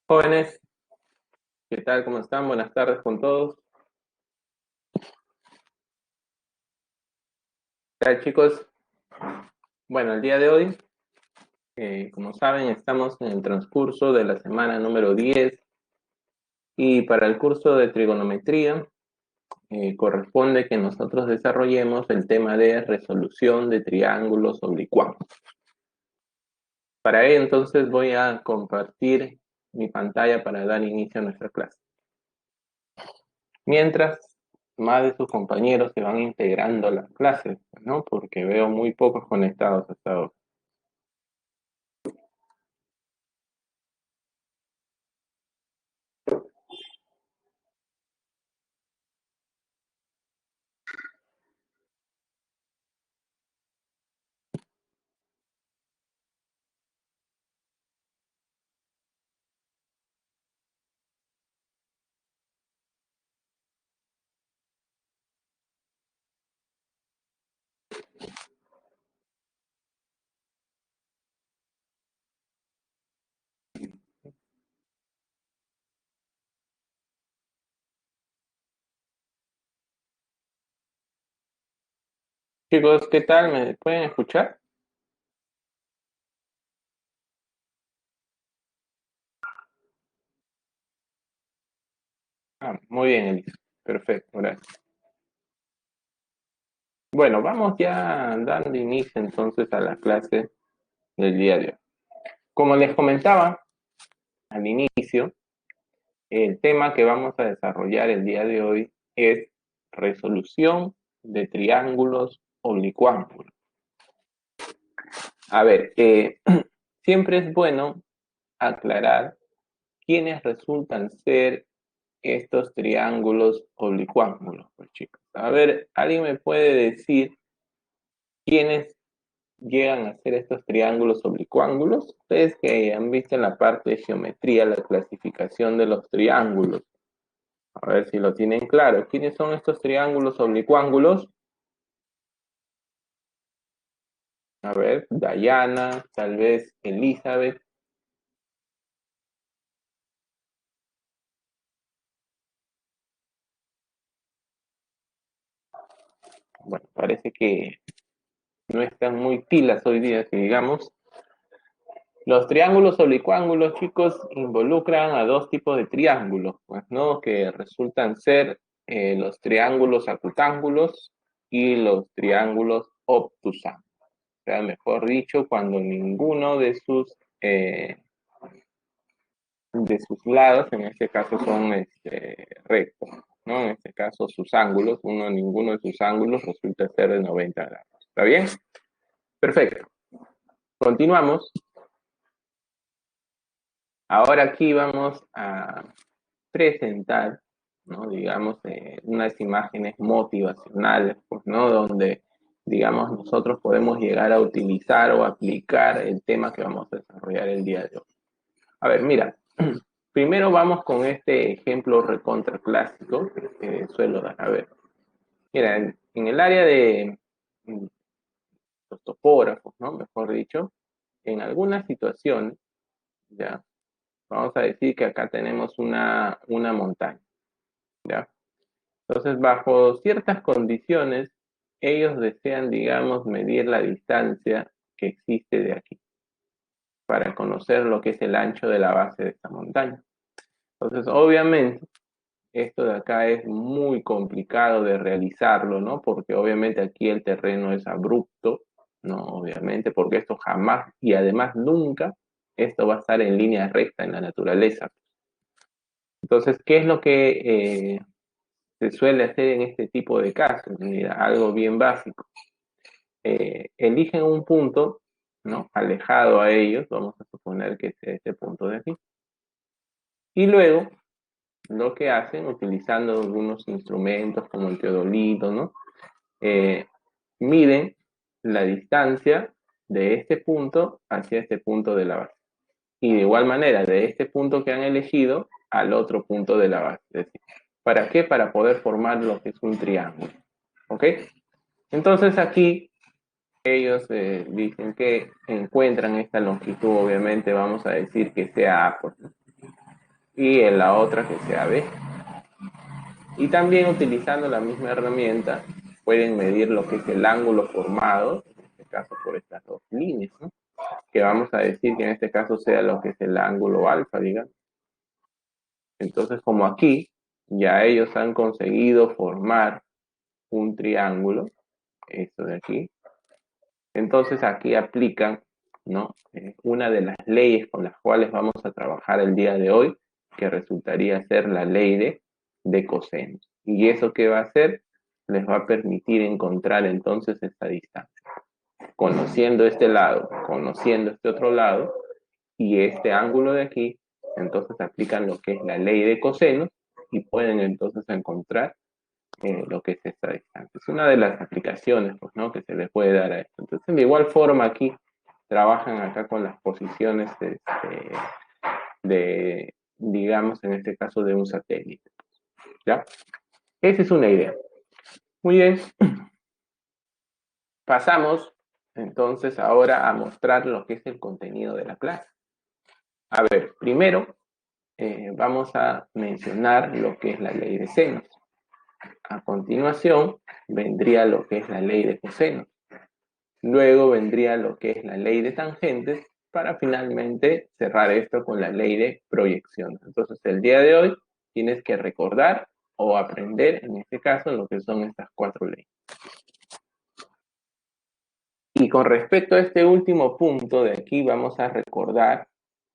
Jóvenes, ¿qué tal? ¿Cómo están? Buenas tardes con todos. ¿Qué tal, chicos? Bueno, el día de hoy, como saben, estamos en el transcurso de la semana número 10 y para el curso de trigonometría corresponde que nosotros desarrollemos el tema de resolución de triángulos oblicuos. Para ello, entonces, voy a compartir mi pantalla para dar inicio a nuestra clase. Mientras más de sus compañeros se van integrando a las clases, ¿no? Porque veo muy pocos conectados hasta ahora. Chicos, ¿qué tal? ¿Me pueden escuchar? Muy bien, Elisa. Perfecto, gracias. Bueno, vamos ya dando inicio entonces a la clase del día de hoy. Como les comentaba al inicio, el tema que vamos a desarrollar el día de hoy es resolución de triángulos oblicuángulos. A ver, siempre es bueno aclarar quiénes resultan ser estos triángulos oblicuángulos, pues chicos. A ver, ¿alguien me puede decir quiénes llegan a ser estos triángulos oblicuángulos? Ustedes que han visto en la parte de geometría la clasificación de los triángulos. A ver si lo tienen claro. ¿Quiénes son estos triángulos oblicuángulos? A ver, Dayana, tal vez Elizabeth. Bueno, parece que no están muy pilas hoy día, que digamos. Los triángulos oblicuángulos, chicos, involucran a dos tipos de triángulos, pues, ¿no? Que resultan ser los triángulos acutángulos y los triángulos obtusángulos. O sea, mejor dicho, cuando ninguno de sus lados, en este caso son rectos, ¿no? En este caso sus ángulos, ninguno de sus ángulos resulta ser de 90 grados. ¿Está bien? Perfecto. Continuamos. Ahora aquí vamos a presentar, ¿no? Digamos, unas imágenes motivacionales, pues, ¿no? Donde, digamos, nosotros podemos llegar a utilizar o aplicar el tema que vamos a desarrollar el día de hoy. A ver, mira, primero vamos con este ejemplo recontra clásico que suelo dar. A ver, mira, en el área de los topógrafos, ¿no? Mejor dicho, en algunas situaciones, ya, vamos a decir que acá tenemos una montaña, ¿ya? Entonces, bajo ciertas condiciones, ellos desean, digamos, medir la distancia que existe de aquí para conocer lo que es el ancho de la base de esta montaña. Entonces, obviamente, esto de acá es muy complicado de realizarlo, ¿no? Porque obviamente aquí el terreno es abrupto, ¿no? Obviamente, porque esto jamás y además nunca, esto va a estar en línea recta en la naturaleza. Entonces, ¿qué es lo que se suele hacer en este tipo de casos? Mira, algo bien básico. Eligen un punto, ¿no? Alejado a ellos, vamos a suponer que sea este punto de aquí. Y luego, lo que hacen, utilizando algunos instrumentos como el teodolito, ¿no? Eh, Miden la distancia de este punto hacia este punto de la base. Y de igual manera, de este punto que han elegido al otro punto de la base. Es decir, ¿para qué? Para poder formar lo que es un triángulo. ¿Ok? Entonces aquí ellos dicen que encuentran esta longitud, obviamente vamos a decir que sea A, pues, ¿no? y en la otra que sea B. Y también utilizando la misma herramienta pueden medir lo que es el ángulo formado, en este caso por estas dos líneas, ¿no? Que vamos a decir que en este caso sea lo que es el ángulo alfa, digamos. Entonces, como aquí ya ellos han conseguido formar un triángulo, esto de aquí, entonces aquí aplican, ¿no? Una de las leyes con las cuales vamos a trabajar el día de hoy, que resultaría ser la ley de cosenos. ¿Y eso qué va a hacer? Les va a permitir encontrar entonces esta distancia. Conociendo este lado, conociendo este otro lado y este ángulo de aquí, entonces aplican lo que es la ley de cosenos y pueden entonces encontrar lo que es esta distancia. Es una de las aplicaciones, pues, ¿no? Que se le puede dar a esto. Entonces, de igual forma aquí trabajan acá con las posiciones de, digamos, en este caso de un satélite. ¿Ya? Esa es una idea. Muy bien. Pasamos entonces ahora a mostrar lo que es el contenido de la clase. A ver, primero vamos a mencionar lo que es la ley de senos. A continuación vendría lo que es la ley de cosenos. Luego vendría lo que es la ley de tangentes para finalmente cerrar esto con la ley de proyección. Entonces, el día de hoy tienes que recordar o aprender, en este caso, lo que son estas cuatro leyes. Y con respecto a este último punto de aquí, vamos a recordar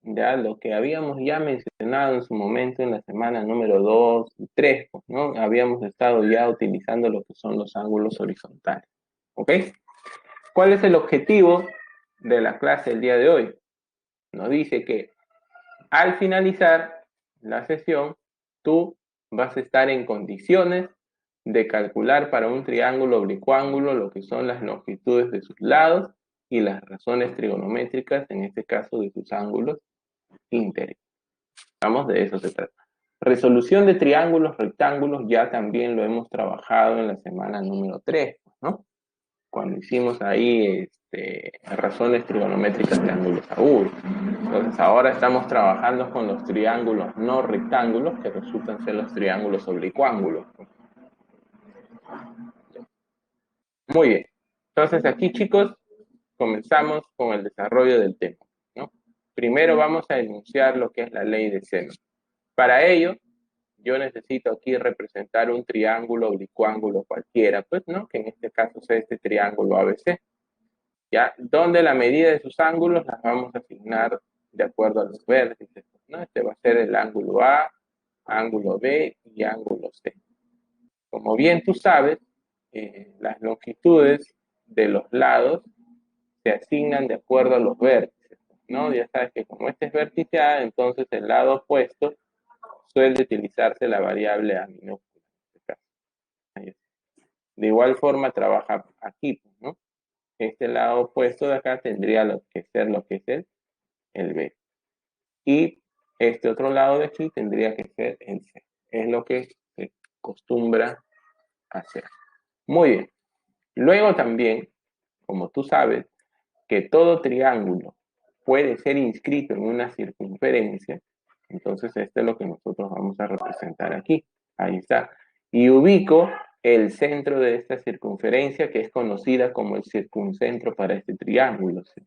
ya lo que habíamos ya mencionado en su momento en la semana número 2 y 3, ¿no? Habíamos estado ya utilizando lo que son los ángulos horizontales. ¿Ok? ¿Cuál es el objetivo de la clase el día de hoy? Nos dice que al finalizar la sesión, tú vas a estar en condiciones de calcular para un triángulo oblicuángulo lo que son las longitudes de sus lados y las razones trigonométricas, en este caso de sus ángulos interiores. Vamos, de eso se trata. Resolución de triángulos, rectángulos, ya también lo hemos trabajado en la semana número 3, ¿no? Cuando hicimos ahí razones trigonométricas de ángulos agudos. Entonces ahora estamos trabajando con los triángulos no rectángulos, que resultan ser los triángulos oblicuángulos. Muy bien. Entonces aquí, chicos, comenzamos con el desarrollo del tema, ¿no? Primero vamos a enunciar lo que es la ley de seno. Para ello, yo necesito aquí representar un triángulo oblicuángulo cualquiera, pues, ¿no? Que en este caso sea este triángulo ABC. ¿Ya? Donde la medida de sus ángulos las vamos a asignar de acuerdo a los vértices, ¿no? Este va a ser el ángulo A, ángulo B y ángulo C. Como bien tú sabes, las longitudes de los lados se asignan de acuerdo a los vértices, ¿no? Ya sabes que como este es vértice A, entonces el lado opuesto suele utilizarse la variable A minúscula. En este caso. De igual forma trabaja aquí, ¿no? Este lado opuesto de acá tendría que ser lo que es el B. Y este otro lado de aquí tendría que ser el C. Es lo que se acostumbra hacer. Muy bien. Luego también, como tú sabes, que todo triángulo puede ser inscrito en una circunferencia, entonces esto es lo que nosotros vamos a representar aquí. Ahí está. Y ubico el centro de esta circunferencia que es conocida como el circuncentro para este triángulo. ¿Sí?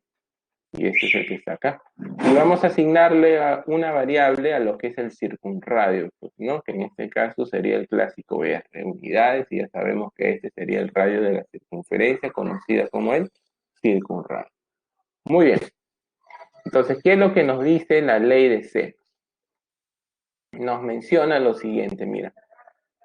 Y este es el que está acá. Y vamos a asignarle una variable a lo que es el circunradio, pues, ¿no? Que en este caso sería el clásico R, unidades, y ya sabemos que este sería el radio de la circunferencia, conocida como el circunradio. Muy bien. Entonces, ¿qué es lo que nos dice la ley de senos? Nos menciona lo siguiente, mira,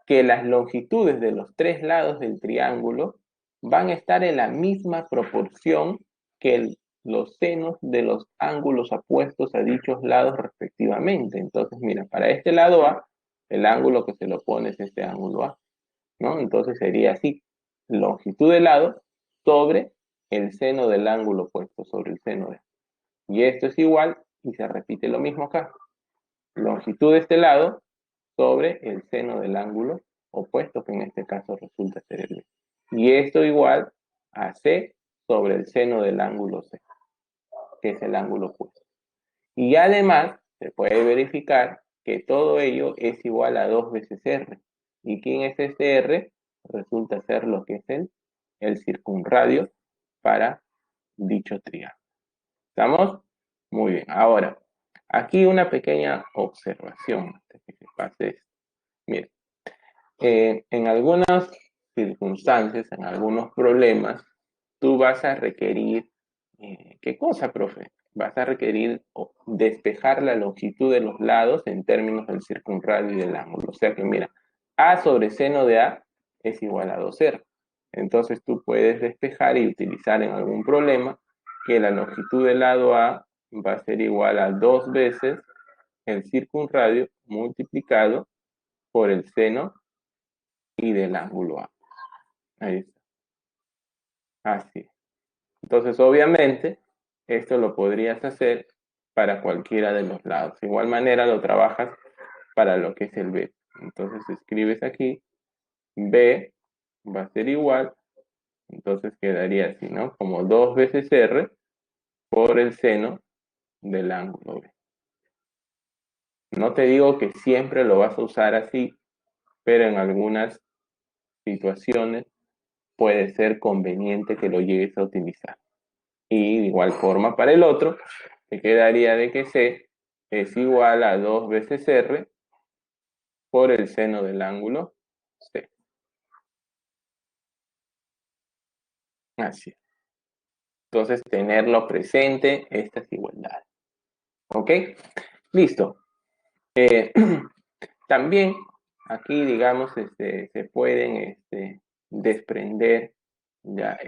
que las longitudes de los tres lados del triángulo van a estar en la misma proporción que los senos de los ángulos apuestos a dichos lados respectivamente. Entonces, mira, para este lado A, el ángulo que se lo pone es este ángulo A, ¿no? Entonces sería así, longitud del lado sobre el seno del ángulo opuesto, sobre el seno de. Y esto es igual, y se repite lo mismo acá. Longitud de este lado sobre el seno del ángulo opuesto, que en este caso resulta ser el B. Y esto igual a C sobre el seno del ángulo C, que es el ángulo opuesto. Y además se puede verificar que todo ello es igual a 2 veces R. ¿Y quién es este R? Resulta ser lo que es el circunradio para dicho triángulo. ¿Estamos? Muy bien. Ahora, aquí una pequeña observación antes de que pase esto. Miren, en algunas circunstancias, en algunos problemas, tú vas a requerir, ¿qué cosa, profe? Vas a requerir despejar la longitud de los lados en términos del circunradio y del ángulo. O sea que mira, A sobre seno de A es igual a 2R. Entonces tú puedes despejar y utilizar en algún problema que la longitud del lado A va a ser igual a 2 veces el circunradio multiplicado por el seno y del ángulo A. Ahí está. Así. Entonces, obviamente, esto lo podrías hacer para cualquiera de los lados. De igual manera lo trabajas para lo que es el B. Entonces escribes aquí, B va a ser igual, entonces quedaría así, ¿no? Como 2 veces R por el seno del ángulo B. No te digo que siempre lo vas a usar así, pero en algunas situaciones puede ser conveniente que lo llegues a utilizar. Y de igual forma para el otro, te quedaría de que C es igual a 2 veces R por el seno del ángulo C. Así. Entonces, tenerlo presente, estas igualdades. ¿Ok? Listo. También aquí, digamos, se pueden desprender ya,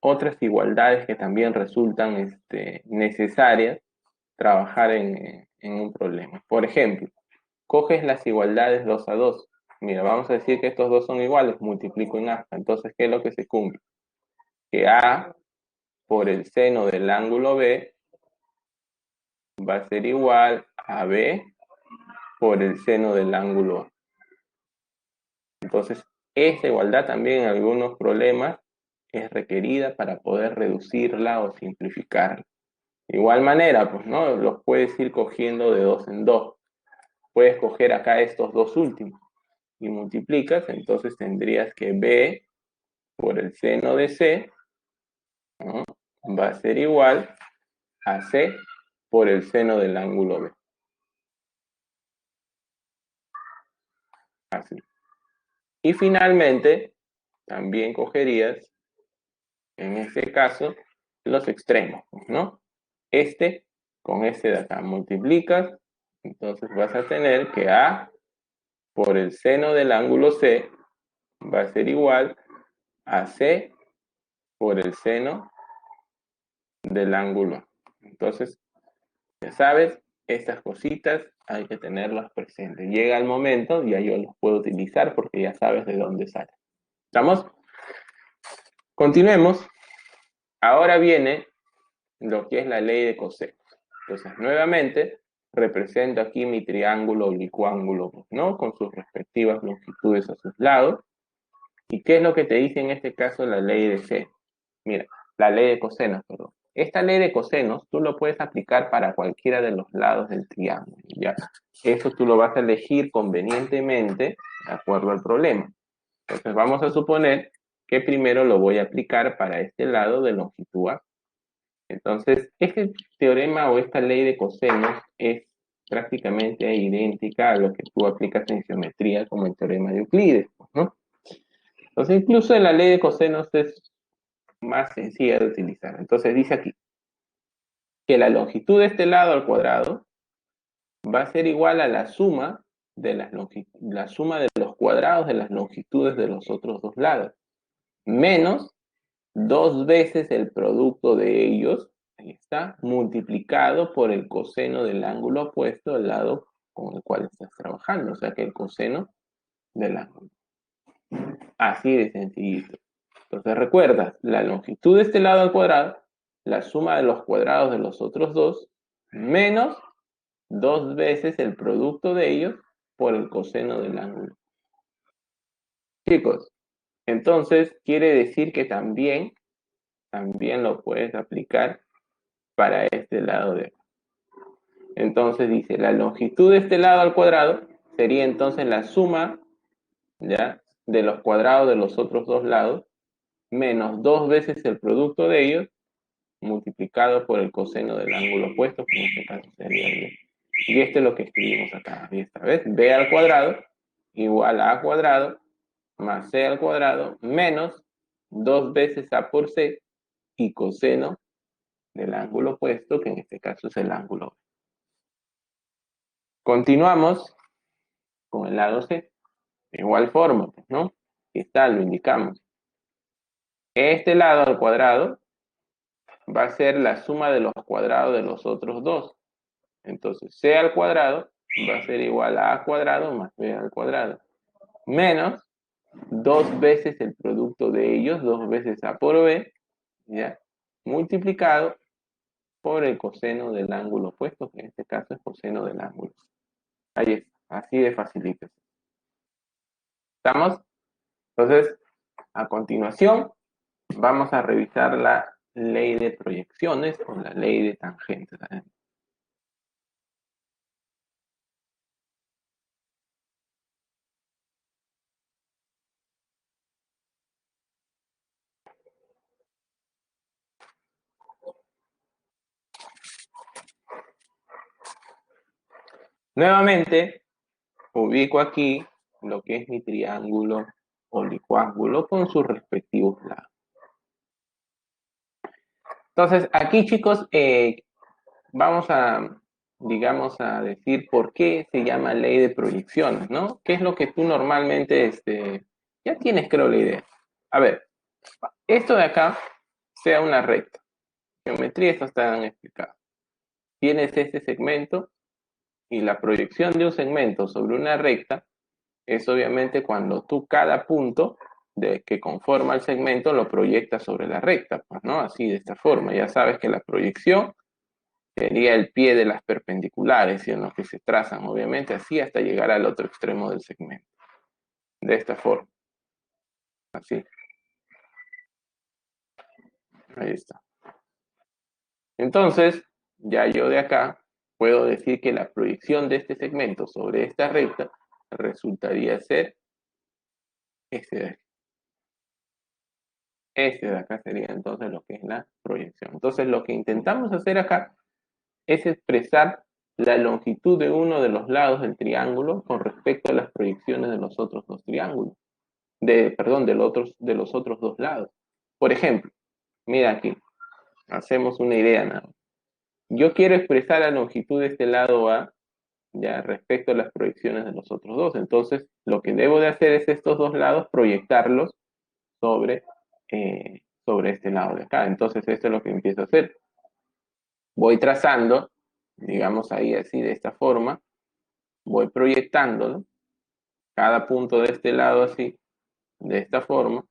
otras igualdades que también resultan necesarias trabajar en un problema. Por ejemplo, coges las igualdades 2 a 2. Mira, vamos a decir que estos dos son iguales, multiplico en A. Entonces, ¿qué es lo que se cumple? Que A por el seno del ángulo B va a ser igual a B por el seno del ángulo A. Entonces, esta igualdad también en algunos problemas es requerida para poder reducirla o simplificarla. De igual manera, pues, ¿no? Los puedes ir cogiendo de 2 en 2. Puedes coger acá estos dos últimos y multiplicas, entonces tendrías que B por el seno de C, ¿no? Va a ser igual a C por el seno del ángulo B. Así. Y finalmente, también cogerías, en este caso, los extremos, ¿no? Este con este de acá multiplicas, entonces vas a tener que A por el seno del ángulo C va a ser igual a C por el seno del ángulo. Entonces, ya sabes, estas cositas hay que tenerlas presentes. Llega el momento, ya yo los puedo utilizar porque ya sabes de dónde salen. ¿Estamos? Continuemos. Ahora viene lo que es la ley de cosenos. Entonces, nuevamente, represento aquí mi triángulo oblicuángulo, ¿no? Con sus respectivas longitudes a sus lados. ¿Y qué es lo que te dice en este caso la ley de seno? Mira, la ley de cosenos, perdón. Esta ley de cosenos tú lo puedes aplicar para cualquiera de los lados del triángulo, ¿ya? Eso tú lo vas a elegir convenientemente de acuerdo al problema. Entonces vamos a suponer que primero lo voy a aplicar para este lado de longitud A. Entonces, este teorema o esta ley de cosenos es prácticamente idéntica a lo que tú aplicas en geometría como el teorema de Euclides, ¿no? Entonces, incluso en la ley de cosenos es más sencilla de utilizar. Entonces, dice aquí que la longitud de este lado al cuadrado va a ser igual a la suma de la suma de los cuadrados de las longitudes de los otros dos lados, menos 2 veces el producto de ellos, ahí está, multiplicado por el coseno del ángulo opuesto al lado con el cual estás trabajando, o sea que el coseno del ángulo. Así de sencillito. Entonces recuerda, la longitud de este lado al cuadrado, la suma de los cuadrados de los otros dos, menos 2 veces el producto de ellos por el coseno del ángulo. Chicos, entonces quiere decir que también lo puedes aplicar para este lado de acá. Entonces dice, la longitud de este lado al cuadrado sería entonces la suma, ¿ya?, de los cuadrados de los otros dos lados, menos 2 veces el producto de ellos, multiplicado por el coseno del ángulo opuesto, que en este caso sería B. Y esto es lo que escribimos acá. Y esta vez, B al cuadrado igual a cuadrado más C al cuadrado menos 2 veces A por C y coseno del ángulo opuesto, que en este caso es el ángulo B. Continuamos con el lado C. De igual forma, ¿no? Aquí está, lo indicamos. Este lado al cuadrado va a ser la suma de los cuadrados de los otros dos. Entonces, C al cuadrado va a ser igual a cuadrado más B al cuadrado. Menos 2 veces el producto de ellos, 2 veces A por B, ¿ya?, multiplicado por el coseno del ángulo opuesto, que en este caso es coseno del ángulo. Ahí está, así de facilito. ¿Estamos? Entonces, a continuación, vamos a revisar la ley de proyecciones o la ley de tangentes. Nuevamente, ubico aquí lo que es mi triángulo oblicuángulo con sus respectivos lados. Entonces, aquí, chicos, vamos a, digamos, a decir por qué se llama ley de proyecciones, ¿no? ¿Qué es lo que tú normalmente, ya tienes, creo, la idea? A ver, esto de acá sea una recta. Geometría, esto está explicado. Tienes este segmento y la proyección de un segmento sobre una recta es obviamente cuando tú cada punto que conforma el segmento lo proyectas sobre la recta, pues, ¿no? Así, de esta forma. Ya sabes que la proyección sería el pie de las perpendiculares y en los que se trazan, obviamente, así hasta llegar al otro extremo del segmento. De esta forma. Así. Ahí está. Entonces, ya yo de acá puedo decir que la proyección de este segmento sobre esta recta resultaría ser este de aquí. Este de acá sería entonces lo que es la proyección. Entonces, lo que intentamos hacer acá es expresar la longitud de uno de los lados del triángulo con respecto a las proyecciones de los otros dos triángulos. Perdón, de los otros dos lados. Por ejemplo, mira aquí, hacemos una idea nada. Yo quiero expresar la longitud de este lado A, ya, respecto a las proyecciones de los otros dos. Entonces, lo que debo de hacer es estos dos lados proyectarlos sobre, sobre este lado de acá. Entonces, esto es lo que empiezo a hacer. Voy trazando, digamos ahí así, de esta forma, voy proyectándolo, cada punto de este lado así, de esta forma,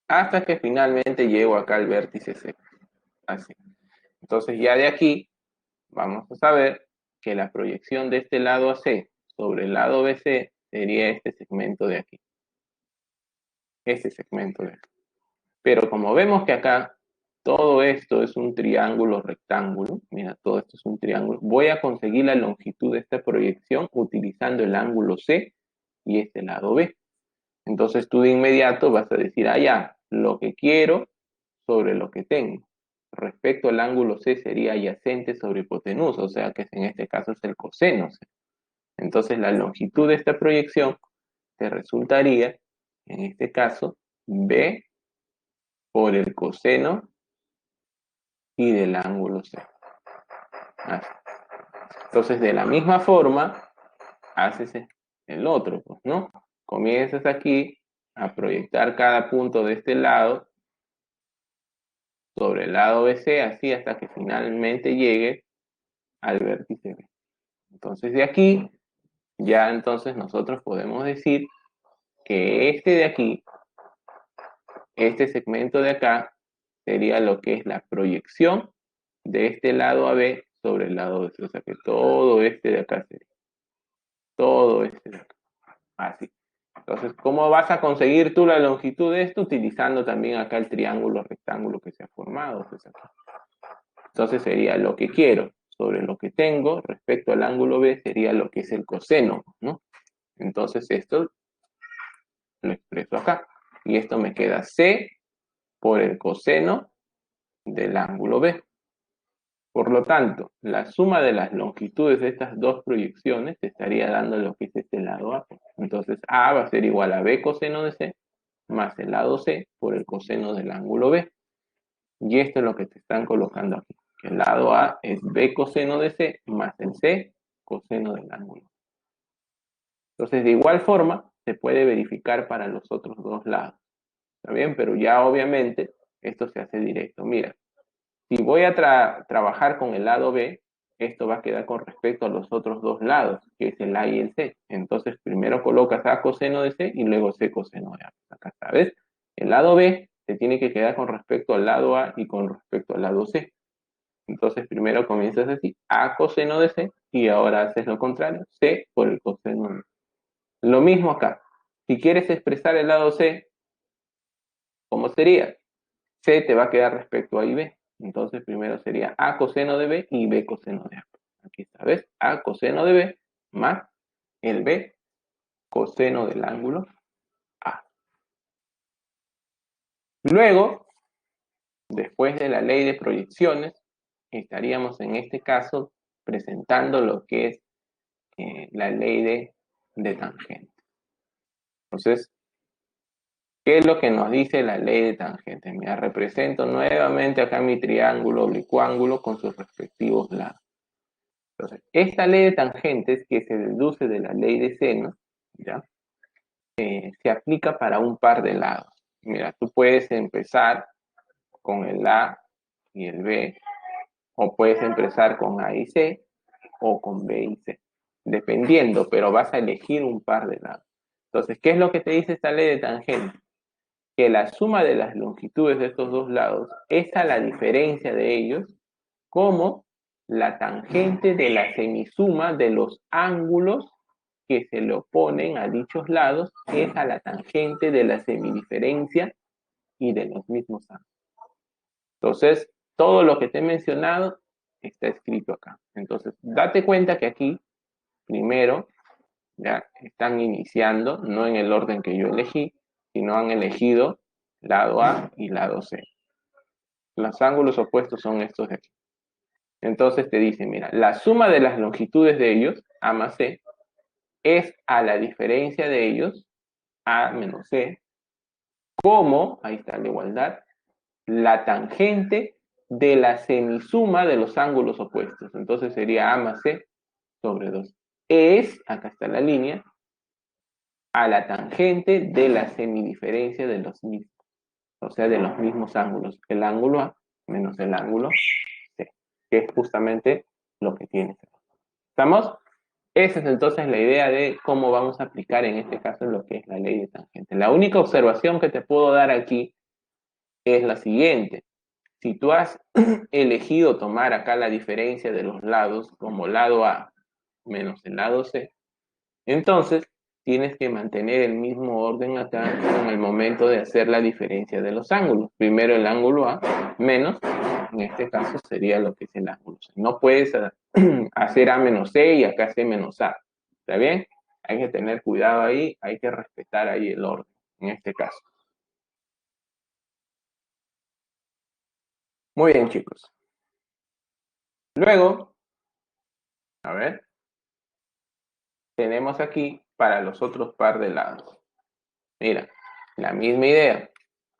hasta que finalmente llego acá al vértice C, así. Entonces ya de aquí vamos a saber que la proyección de este lado AC sobre el lado BC sería este segmento de aquí. Este segmento de aquí. Pero como vemos que acá todo esto es un triángulo rectángulo, mira, todo esto es un triángulo, voy a conseguir la longitud de esta proyección utilizando el ángulo C y este lado B. Entonces tú de inmediato vas a decir, ah, ya, lo que quiero sobre lo que tengo. Respecto al ángulo C sería adyacente sobre hipotenusa, o sea que en este caso es el coseno C. Entonces la longitud de esta proyección te resultaría, en este caso, B por el coseno y del ángulo C. Así. Entonces de la misma forma, haces el otro, pues, ¿no? Comienzas aquí a proyectar cada punto de este lado sobre el lado BC, así hasta que finalmente llegue al vértice B. Entonces de aquí, ya entonces nosotros podemos decir que este de aquí, este segmento de acá, sería lo que es la proyección de este lado AB sobre el lado BC. O sea que todo este de acá sería. Todo este de acá. Así. Entonces, ¿cómo vas a conseguir tú la longitud de esto? Utilizando también acá el triángulo rectángulo que se ha formado. Pues acá. Entonces sería lo que quiero sobre lo que tengo respecto al ángulo B sería lo que es el coseno, ¿no? Entonces esto lo expreso acá. Y esto me queda C por el coseno del ángulo B. Por lo tanto, la suma de las longitudes de estas dos proyecciones te estaría dando lo que es este lado A. Entonces A va a ser igual a B coseno de C más el lado C por el coseno del ángulo B. Y esto es lo que te están colocando aquí. El lado A es B coseno de C más el C coseno del ángulo. Entonces, de igual forma, se puede verificar para los otros dos lados. ¿Está bien? Pero ya obviamente esto se hace directo. Mira, si voy a trabajar con el lado B, esto va a quedar con respecto a los otros dos lados, que es el A y el C. Entonces, primero colocas A coseno de C y luego C coseno de A. Acá está, ¿ves? El lado B se tiene que quedar con respecto al lado A y con respecto al lado C. Entonces, primero comienzas así, A coseno de C, y ahora haces lo contrario, C por el coseno de C. Lo mismo acá. Si quieres expresar el lado C, ¿cómo sería? C te va a quedar respecto a A y B. Entonces, primero sería A coseno de B y B coseno de A. Aquí está, ¿ves? A coseno de B más el B coseno del ángulo A. Luego, después de la ley de proyecciones, estaríamos en este caso presentando lo que es la ley de tangente. Entonces, ¿qué es lo que nos dice la ley de tangente? Mira, represento nuevamente acá mi triángulo oblicuángulo con sus respectivos lados. Entonces, esta ley de tangentes que se deduce de la ley de seno, ¿ya? Se aplica para un par de lados. Mira, tú puedes empezar con el A y el B, o puedes empezar con A y C, o con B y C, dependiendo, pero vas a elegir un par de lados. Entonces, ¿qué es lo que te dice esta ley de tangente? Que la suma de las longitudes de estos dos lados es a la diferencia de ellos como la tangente de la semisuma de los ángulos que se le oponen a dichos lados es a la tangente de la semidiferencia y de los mismos ángulos. Entonces, todo lo que te he mencionado está escrito acá. Entonces, date cuenta que aquí, primero, ya están iniciando, no en el orden que yo elegí, sino han elegido lado A y lado C. Los ángulos opuestos son estos de aquí. Entonces te dice, mira, la suma de las longitudes de ellos, A más C, es a la diferencia de ellos, A menos C, como, ahí está la igualdad, la tangente de la semisuma de los ángulos opuestos. Entonces sería A más C sobre 2. Es, acá está la línea, a la tangente de la semidiferencia de los mismos. O sea, de los mismos ángulos. El ángulo A menos el ángulo C, que es justamente lo que tienes. ¿Estamos? Esa es entonces la idea de cómo vamos a aplicar en este caso lo que es la ley de tangente. La única observación que te puedo dar aquí es la siguiente. Si tú has elegido tomar acá la diferencia de los lados como lado A menos el lado C, entonces tienes que mantener el mismo orden acá en el momento de hacer la diferencia de los ángulos. Primero el ángulo A menos, en este caso sería lo que es el ángulo C. No puedes hacer A menos C y acá C menos A. ¿Está bien? Hay que tener cuidado ahí, hay que respetar ahí el orden, en este caso. Muy bien, chicos. Luego, a ver, tenemos aquí para los otros par de lados. Mira, la misma idea.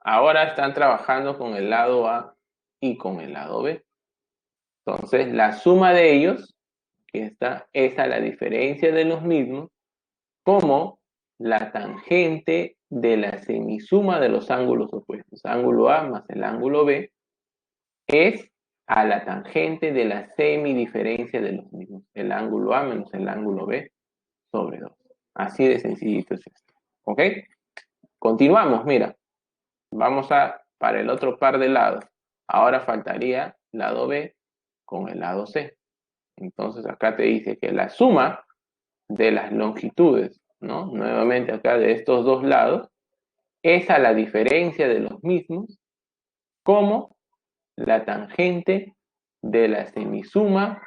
Ahora están trabajando con el lado A y con el lado B. Entonces, la suma de ellos, que está, es a la diferencia de los mismos, como la tangente de la semisuma de los ángulos opuestos. Ángulo A más el ángulo B es a la tangente de la semidiferencia de los mismos. El ángulo A menos el ángulo B sobre 2. Así de sencillito es esto. ¿Ok? Continuamos, mira. Vamos para el otro par de lados. Ahora faltaría lado B con el lado C. Entonces acá te dice que la suma de las longitudes, ¿no? Nuevamente acá de estos dos lados, es a la diferencia de los mismos como la tangente de la semisuma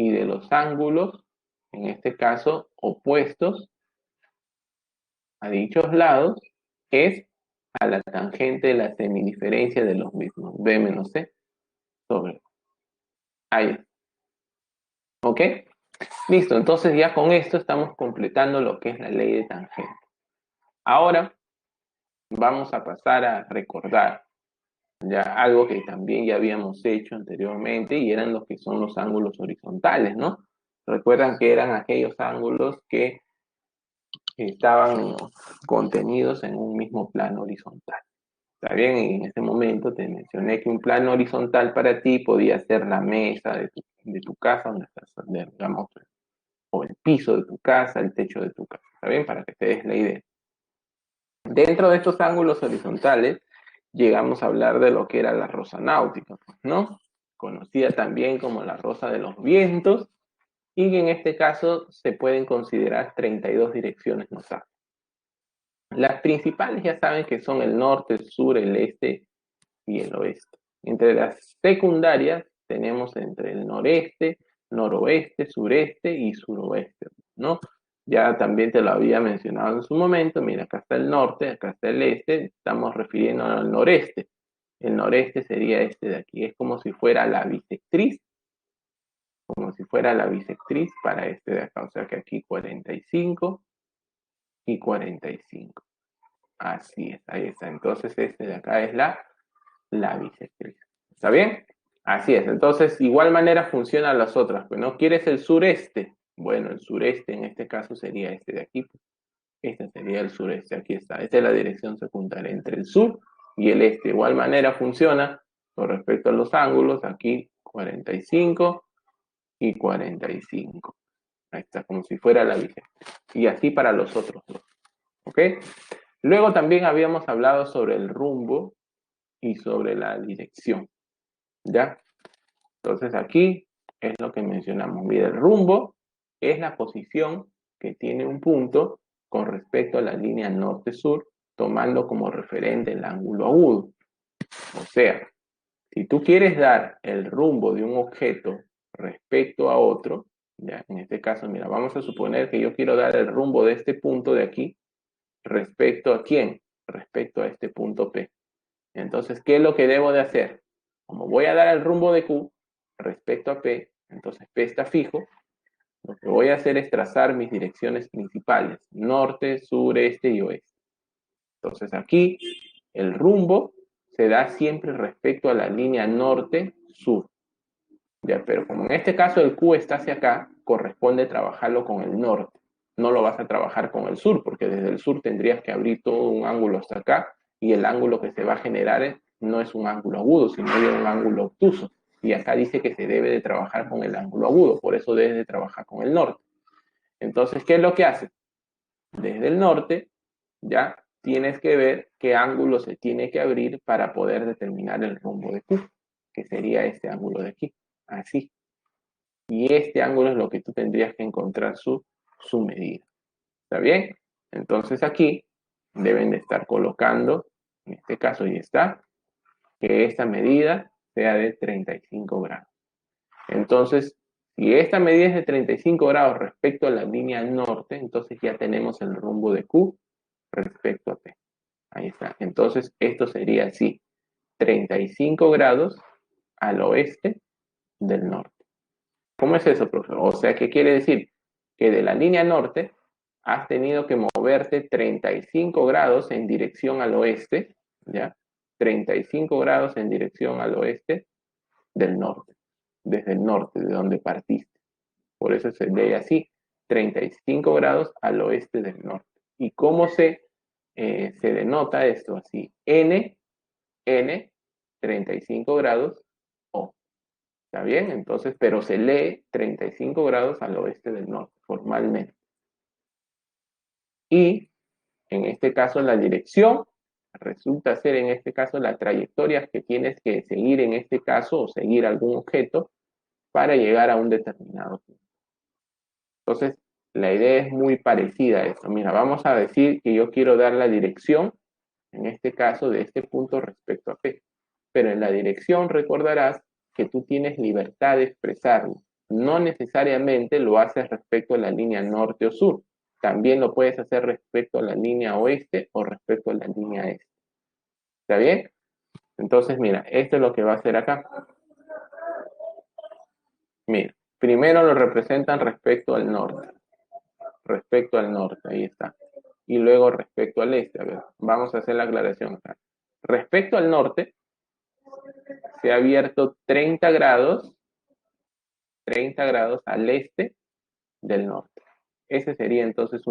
y de los ángulos, en este caso, opuestos a dichos lados, es a la tangente de la semidiferencia de los mismos, B menos C sobre A. ¿Ok? Listo, entonces ya con esto estamos completando lo que es la ley de tangente. Ahora vamos a pasar a recordar ya algo que también ya habíamos hecho anteriormente y eran los que son los ángulos horizontales, ¿no? Recuerdan que eran aquellos ángulos que estaban contenidos en un mismo plano horizontal. ¿Está bien? Y en ese momento te mencioné que un plano horizontal para ti podía ser la mesa de tu casa, donde estás, digamos, o el piso de tu casa, el techo de tu casa. ¿Está bien? Para que te des la idea. Dentro de estos ángulos horizontales, llegamos a hablar de lo que era la rosa náutica, ¿no? Conocida también como la rosa de los vientos, y que en este caso se pueden considerar 32 direcciones notables. Las principales ya saben que son el norte, el sur, el este y el oeste. Entre las secundarias tenemos entre el noreste, noroeste, sureste y suroeste, ¿no? Ya también te lo había mencionado en su momento. Mira, acá está el norte, acá está el este, estamos refiriendo al noreste. El noreste sería este de aquí, es como si fuera la bisectriz, para este de acá, o sea que aquí 45 y 45. Así es, ahí está. Entonces este de acá es la bisectriz. ¿Está bien? Así es. Entonces, igual manera funcionan las otras. Pues, ¿no? ¿Quieres el sureste? Bueno, el sureste en este caso sería este de aquí. Este sería el sureste. Aquí está. Esta es la dirección secundaria entre el sur y el este. De igual manera funciona con respecto a los ángulos. Aquí 45 y 45. Ahí está, como si fuera la bisectriz. Y así para los otros dos. ¿Ok? Luego también habíamos hablado sobre el rumbo y sobre la dirección. ¿Ya? Entonces aquí es lo que mencionamos. Mira, el rumbo es la posición que tiene un punto con respecto a la línea norte-sur, tomando como referente el ángulo agudo. O sea, si tú quieres dar el rumbo de un objeto respecto a otro, ¿ya? En este caso, mira, vamos a suponer que yo quiero dar el rumbo de este punto de aquí respecto a quién, respecto a este punto P. Entonces, ¿qué es lo que debo de hacer? Como voy a dar el rumbo de Q respecto a P, entonces P está fijo, lo que voy a hacer es trazar mis direcciones principales, norte, sur, este y oeste. Entonces aquí el rumbo se da siempre respecto a la línea norte-sur. Ya, pero como en este caso el Q está hacia acá, corresponde trabajarlo con el norte. No lo vas a trabajar con el sur, porque desde el sur tendrías que abrir todo un ángulo hasta acá, y el ángulo que se va a generar no es un ángulo agudo, sino un ángulo obtuso. Y acá dice que se debe de trabajar con el ángulo agudo, por eso debes de trabajar con el norte. Entonces, ¿qué es lo que hace? Desde el norte, ya tienes que ver qué ángulo se tiene que abrir para poder determinar el rumbo de Q, que sería este ángulo de aquí, así. Y este ángulo es lo que tú tendrías que encontrar su medida. ¿Está bien? Entonces aquí deben de estar colocando, en este caso ya está, que esta medida sea de 35 grados. Entonces, si esta medida es de 35 grados respecto a la línea norte, entonces ya tenemos el rumbo de Q respecto a P. Ahí está. Entonces, esto sería así, 35 grados al oeste del norte. ¿Cómo es eso, profesor? O sea, ¿qué quiere decir? Que de la línea norte has tenido que moverte 35 grados en dirección al oeste, ¿ya? 35 grados en dirección al oeste del norte, desde el norte, de donde partiste. Por eso se lee así, 35 grados al oeste del norte. ¿Y cómo se denota esto? Así, N, 35 grados, O. ¿Está bien? Entonces, pero se lee 35 grados al oeste del norte, formalmente. Y en este caso la dirección resulta ser en este caso la trayectoria que tienes que seguir en este caso o seguir algún objeto para llegar a un determinado punto. Entonces, la idea es muy parecida a esto. Mira, vamos a decir que yo quiero dar la dirección, en este caso, de este punto respecto a P. Pero en la dirección recordarás que tú tienes libertad de expresarlo. no necesariamente lo haces respecto a la línea norte o sur. También lo puedes hacer respecto a la línea oeste o respecto a la línea este. ¿Está bien? Entonces, mira, esto es lo que va a hacer acá. Mira, primero lo representan respecto al norte. Respecto al norte, ahí está. Y luego respecto al este. A ver, vamos a hacer la aclaración acá. Respecto al norte, se ha abierto 30 grados al este del norte. Esa sería entonces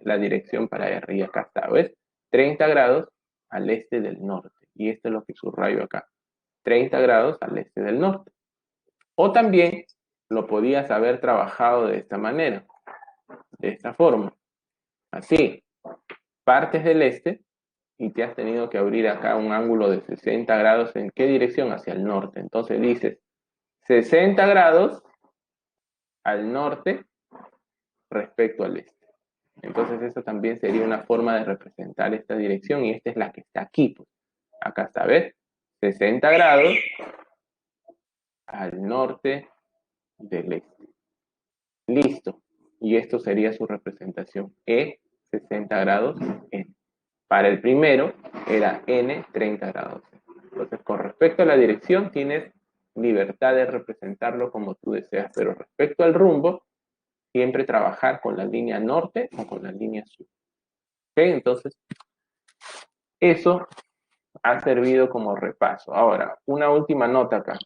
la dirección para R. Y acá está, ¿ves? 30 grados al este del norte. Y esto es lo que subrayo acá. 30 grados al este del norte. O también lo podías haber trabajado de esta manera, de esta forma. Así, partes del este y te has tenido que abrir acá un ángulo de 60 grados. ¿En qué dirección? Hacia el norte. Entonces dices 60 grados al norte respecto al este. Entonces eso también sería una forma de representar esta dirección y esta es la que está aquí. Pues. Acá está, ¿ves? 60 grados al norte del este. Listo. Y esto sería su representación. E 60 grados N. Para el primero era N 30 grados. Entonces, con respecto a la dirección, tienes libertad de representarlo como tú deseas, pero respecto al rumbo, siempre trabajar con la línea norte o con la línea sur. ¿Ok? Entonces, eso ha servido como repaso. Ahora, una última nota acá.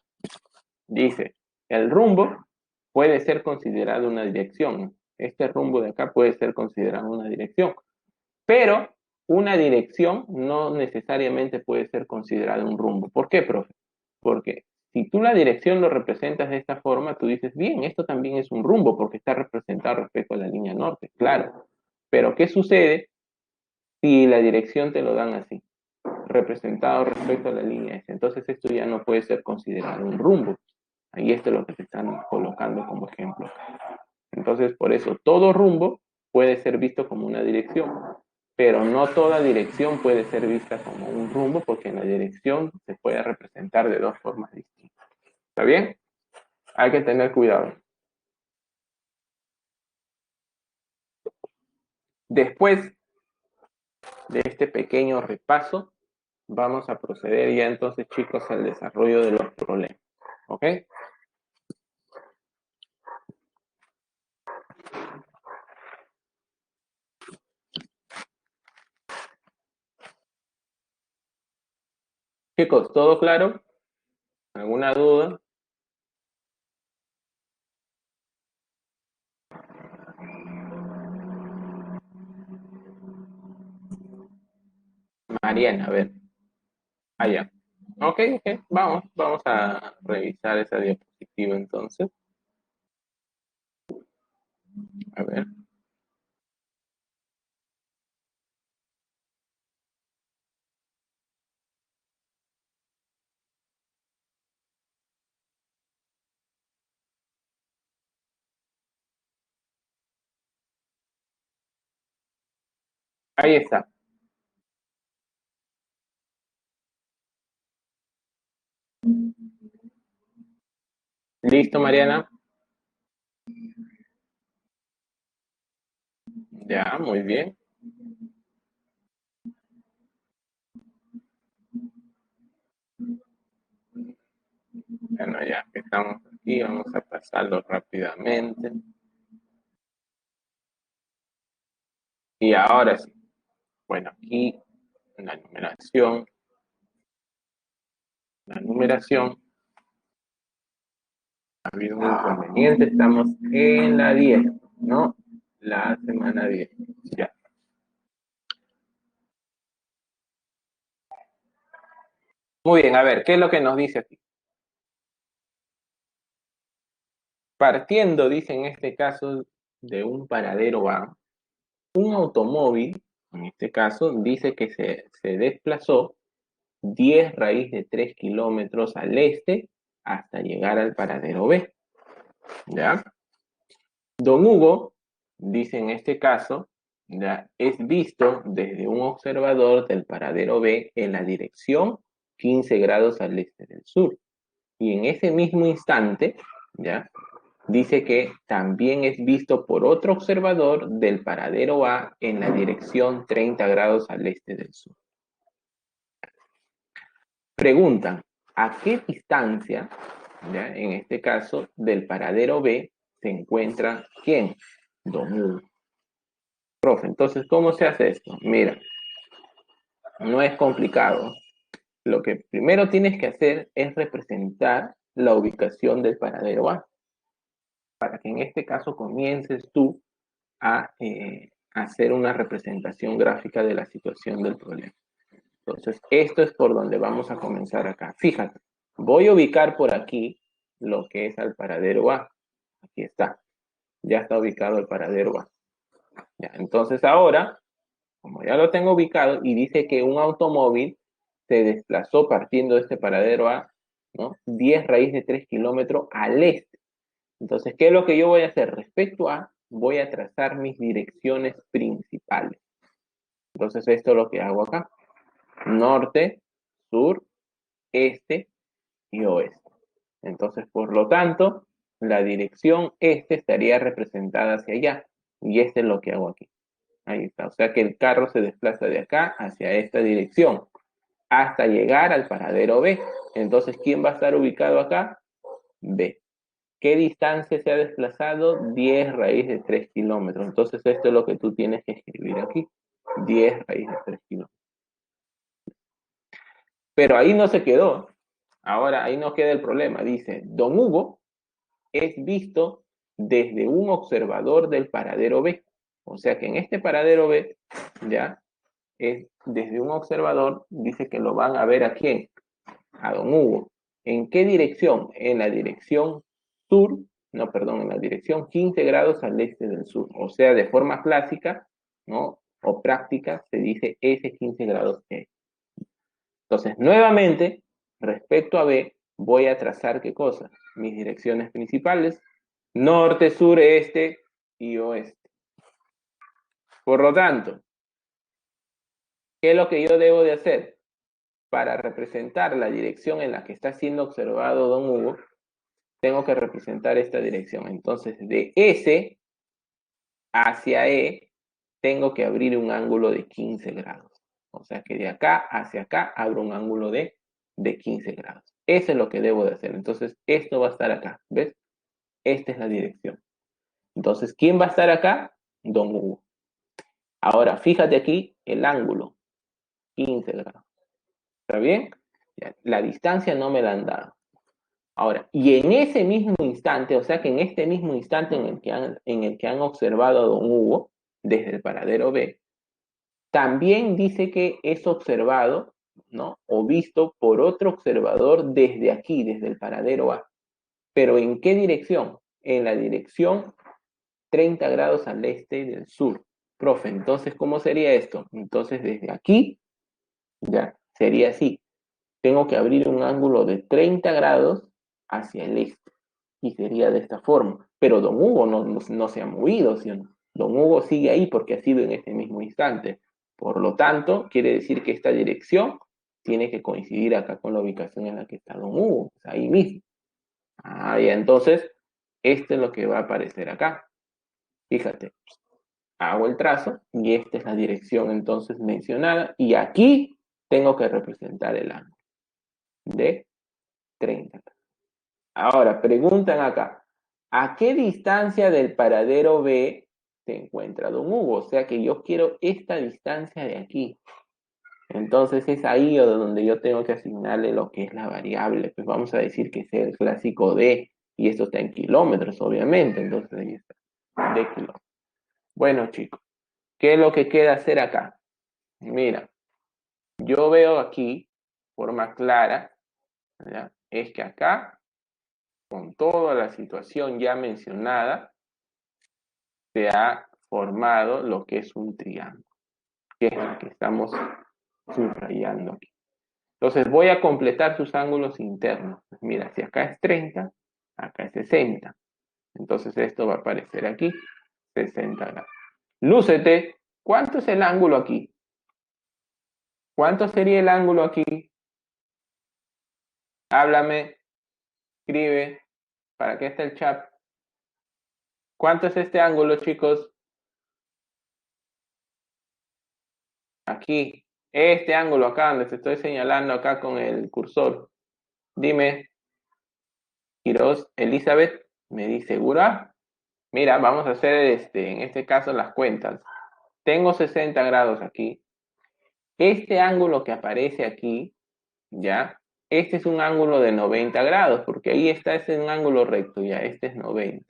Dice, el rumbo puede ser considerado una dirección. Este rumbo de acá puede ser considerado una dirección. Pero una dirección no necesariamente puede ser considerada un rumbo. ¿Por qué, profe? Porque si tú la dirección lo representas de esta forma, tú dices, bien, esto también es un rumbo porque está representado respecto a la línea norte, claro. Pero ¿qué sucede si la dirección te lo dan así? Representado respecto a la línea S. Entonces esto ya no puede ser considerado un rumbo. Ahí esto es lo que te están colocando como ejemplo. Entonces, por eso, todo rumbo puede ser visto como una dirección, pero no toda dirección puede ser vista como un rumbo porque en la dirección se puede representar de dos formas distintas. ¿Está bien? Hay que tener cuidado. Después de este pequeño repaso, vamos a proceder ya entonces, chicos, al desarrollo de los problemas. ¿Ok? Chicos, ¿todo claro? ¿Alguna duda? Mariana, a ver. Allá. Ok, ok. Vamos a revisar esa diapositiva entonces. A ver. Ahí está. ¿Listo, Mariana? Ya, muy bien. Bueno, ya que estamos aquí, vamos a pasarlo rápidamente. Y ahora sí. Bueno, aquí la numeración. La numeración. Ha habido un inconveniente. Estamos en la 10, ¿no? La semana 10. Ya. Muy bien, a ver, ¿qué es lo que nos dice aquí? Partiendo, dice en este caso, de un paradero A, un automóvil, en este caso, dice que se desplazó 10 raíz de 3 kilómetros al este hasta llegar al paradero B. ¿Ya? Don Hugo, dice en este caso, ¿ya? Es visto desde un observador del paradero B en la dirección 15 grados al este del sur. Y en ese mismo instante, ¿ya? dice que también es visto por otro observador del paradero A en la dirección 30 grados al este del sur. Preguntan, ¿a qué distancia, ya, en este caso, del paradero B se encuentra quién? Don Hugo. Profe, entonces, ¿cómo se hace esto? Mira, no es complicado. Lo que primero tienes que hacer es representar la ubicación del paradero A, para que en este caso comiences tú a hacer una representación gráfica de la situación del problema. Entonces, esto es por donde vamos a comenzar acá. Fíjate, voy a ubicar por aquí lo que es al paradero A. Aquí está, ya está ubicado el paradero A. Ya, entonces ahora, como ya lo tengo ubicado y dice que un automóvil se desplazó partiendo de este paradero A, ¿no? 10 raíz de 3 kilómetros al este. Entonces, ¿qué es lo que yo voy a hacer? Respecto a, voy a trazar mis direcciones principales. Entonces, esto es lo que hago acá. Norte, sur, este y oeste. Entonces, por lo tanto, la dirección este estaría representada hacia allá. Y este es lo que hago aquí. Ahí está. O sea que el carro se desplaza de acá hacia esta dirección hasta llegar al paradero B. Entonces, ¿quién va a estar ubicado acá? B. ¿Qué distancia se ha desplazado? 10 raíz de 3 kilómetros. Entonces, esto es lo que tú tienes que escribir aquí. 10 raíz de 3 kilómetros. Pero ahí no se quedó. Ahora, ahí no queda el problema. Dice, Don Hugo es visto desde un observador del paradero B. O sea que en este paradero B, ya, es desde un observador, dice que lo van a ver a quién, a Don Hugo. ¿En qué dirección? En la dirección sur, no, perdón, en la dirección 15 grados al este del sur. O sea, de forma clásica, ¿no? O práctica, se dice ese 15 grados que es. Entonces, nuevamente, respecto a B, voy a trazar ¿qué cosa? Mis direcciones principales, norte, sur, este y oeste. Por lo tanto, ¿qué es lo que yo debo de hacer? Para representar la dirección en la que está siendo observado Don Hugo, tengo que representar esta dirección. Entonces, de S hacia E, tengo que abrir un ángulo de 15 grados. O sea que de acá hacia acá abro un ángulo de 15 grados. Eso es lo que debo de hacer. Entonces, esto va a estar acá. ¿Ves? Esta es la dirección. Entonces, ¿quién va a estar acá? Don Hugo. Ahora, fíjate aquí el ángulo. 15 grados. ¿Está bien? La distancia no me la han dado. Ahora, y en ese mismo instante, o sea que en este mismo instante en el que han observado a Don Hugo, desde el paradero B, también dice que es observado, ¿no? O visto por otro observador desde aquí, desde el paradero A. ¿Pero en qué dirección? En la dirección 30 grados al este del sur. Profe, entonces, ¿cómo sería esto? Entonces, desde aquí, ya, sería así. Tengo que abrir un ángulo de 30 grados hacia el este. Y sería de esta forma. Pero Don Hugo no se ha movido, ¿sí o no? Don Hugo sigue ahí porque ha sido en este mismo instante. Por lo tanto, quiere decir que esta dirección tiene que coincidir acá con la ubicación en la que está Don Hugo, ahí mismo. Ah, y entonces, esto es lo que va a aparecer acá. Fíjate, hago el trazo y esta es la dirección entonces mencionada. Y aquí tengo que representar el ángulo de 30. Ahora, preguntan acá, ¿a qué distancia del paradero B se encuentra Don Hugo? O sea que yo quiero esta distancia de aquí. Entonces es ahí donde yo tengo que asignarle lo que es la variable. Pues vamos a decir que es el clásico D, y esto está en kilómetros, obviamente. Entonces ahí está, de kilómetros. Bueno, chicos, ¿qué es lo que queda hacer acá? Mira, yo veo aquí, forma clara, ¿ya? Es que acá, con toda la situación ya mencionada, se ha formado lo que es un triángulo, que es lo que estamos subrayando aquí. Entonces voy a completar sus ángulos internos. Pues mira, si acá es 30, acá es 60. Entonces esto va a aparecer aquí, 60 grados. Lúcete, ¿cuánto es el ángulo aquí? ¿Cuánto sería el ángulo aquí? Háblame, escribe, ¿para qué está el chat? ¿Cuánto es este ángulo, chicos? Aquí. Este ángulo acá, donde te estoy señalando acá con el cursor. Dime, Quiroz, Elizabeth, ¿me di segura? Mira, vamos a hacer en este caso las cuentas. Tengo 60 grados aquí. Este ángulo que aparece aquí, ¿ya? Este es un ángulo de 90 grados, porque ahí está, es un ángulo recto, ya, este es 90.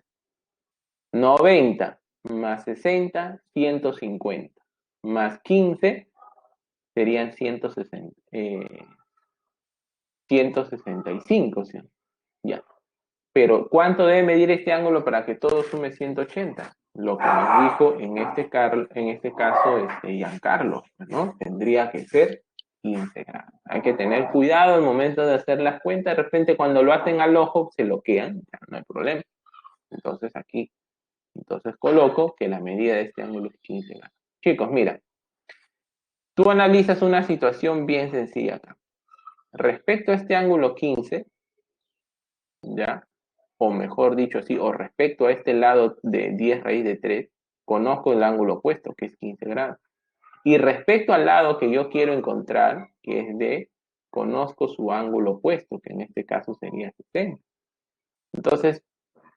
90 más 60, 150. Más 15 serían 160, 165, ¿sí? Ya. Pero, ¿cuánto debe medir este ángulo para que todo sume 180? Lo que nos dijo en este caso Giancarlo, ¿no? Tendría que ser 15 grados. Hay que tener cuidado al momento de hacer las cuentas. De repente, cuando lo hacen al ojo, se bloquean, ya no hay problema. Entonces, aquí, coloco que la medida de este ángulo es 15 grados. Chicos, mira, tú analizas una situación bien sencilla acá. Respecto a este ángulo 15, ¿ya? O mejor dicho así, o respecto a este lado de 10 raíz de 3, conozco el ángulo opuesto, que es 15 grados. Y respecto al lado que yo quiero encontrar, que es D, conozco su ángulo opuesto, que en este caso sería 60. Entonces,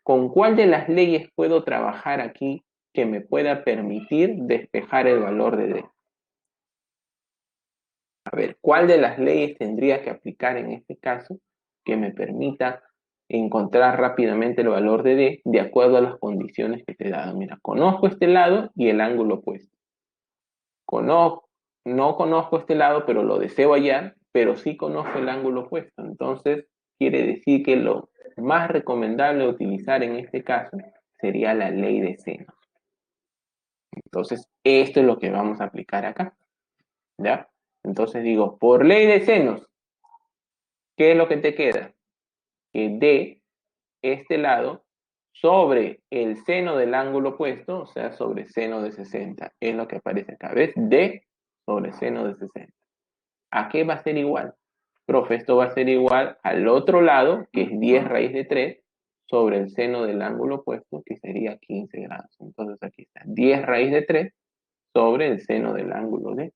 ¿con cuál de las leyes puedo trabajar aquí que me pueda permitir despejar el valor de D? A ver, ¿cuál de las leyes tendría que aplicar en este caso que me permita encontrar rápidamente el valor de D de acuerdo a las condiciones que te he dado? Mira, conozco este lado y el ángulo opuesto. No conozco este lado, pero lo deseo hallar, pero sí conozco el ángulo opuesto. Entonces, quiere decir que lo más recomendable utilizar en este caso sería la ley de seno. Entonces, esto es lo que vamos a aplicar acá, ¿ya? Entonces digo, por ley de senos, ¿qué es lo que te queda? Que D, este lado, sobre el seno del ángulo opuesto, o sea, sobre seno de 60, es lo que aparece acá. ¿Ves? D sobre seno de 60. ¿A qué va a ser igual? Profe, esto va a ser igual al otro lado, que es 10 raíz de 3, sobre el seno del ángulo opuesto, que sería 15 grados. Entonces aquí está, 10 raíz de 3 sobre el seno del ángulo de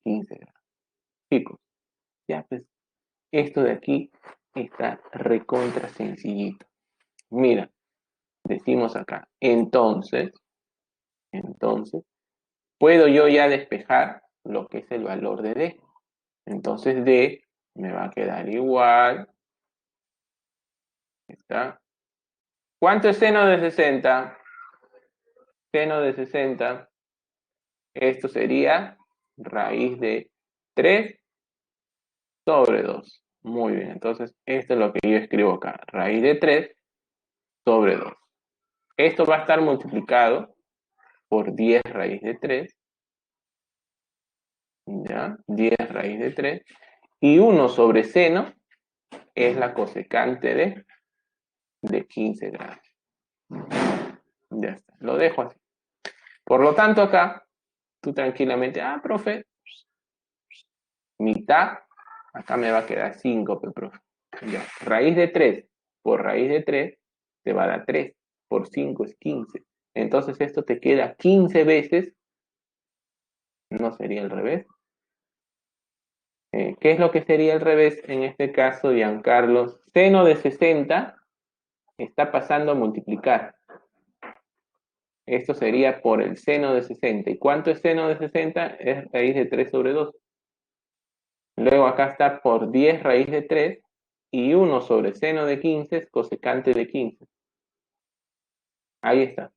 15 grados. Chicos, ya pues, esto de aquí está recontra sencillito. Mira, decimos acá, entonces, puedo yo ya despejar lo que es el valor de D. Entonces D me va a quedar igual. ¿Está? ¿Cuánto es seno de 60? Seno de 60, esto sería raíz de 3 sobre 2. Muy bien, entonces esto es lo que yo escribo acá, raíz de 3 sobre 2. Esto va a estar multiplicado por 10 raíz de 3, ¿ya? 10 raíz de 3, y 1 sobre seno es la cosecante de 15 grados. Ya está, lo dejo así. Por lo tanto, acá, tú tranquilamente, profe, mitad, acá me va a quedar 5, profe. Ya. Raíz de 3 por raíz de 3 te va a dar 3, por 5 es 15. Entonces esto te queda 15 veces, no sería el revés. ¿Qué es lo que sería el revés en este caso, Giancarlo? Seno de 60 está pasando a multiplicar. Esto sería por el seno de 60. ¿Y cuánto es seno de 60? Es raíz de 3 sobre 2. Luego acá está por 10 raíz de 3 y 1 sobre seno de 15 es cosecante de 15. Ahí está.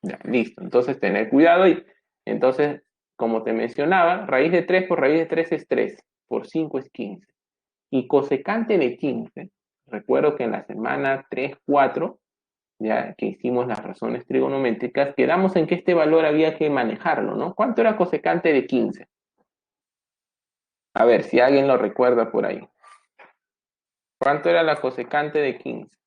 Ya, listo. Entonces, tener cuidado y entonces, como te mencionaba, raíz de 3 por raíz de 3 es 3, por 5 es 15. Y cosecante de 15, recuerdo que en la semana 3, 4, ya que hicimos las razones trigonométricas, quedamos en que este valor había que manejarlo, ¿no? ¿Cuánto era cosecante de 15? A ver, si alguien lo recuerda por ahí. ¿Cuánto era la cosecante de 15?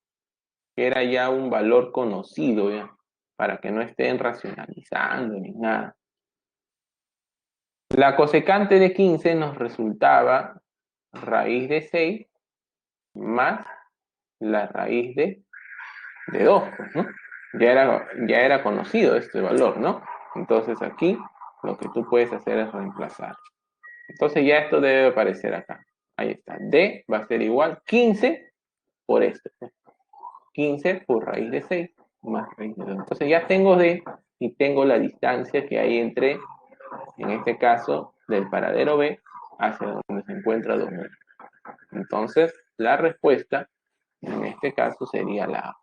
Que era ya un valor conocido, ¿ya? Para que no estén racionalizando ni nada. La cosecante de 15 nos resultaba raíz de 6 más la raíz de 2, pues, ¿no? ya era conocido este valor, ¿no? Entonces aquí lo que tú puedes hacer es reemplazar. Entonces ya esto debe aparecer acá. Ahí está. D va a ser igual 15 por esto. 15 por raíz de 6 más raíz de 2. Entonces ya tengo D y tengo la distancia que hay entre, en este caso, del paradero B hacia donde se encuentra 2000. Entonces la respuesta en este caso sería la A.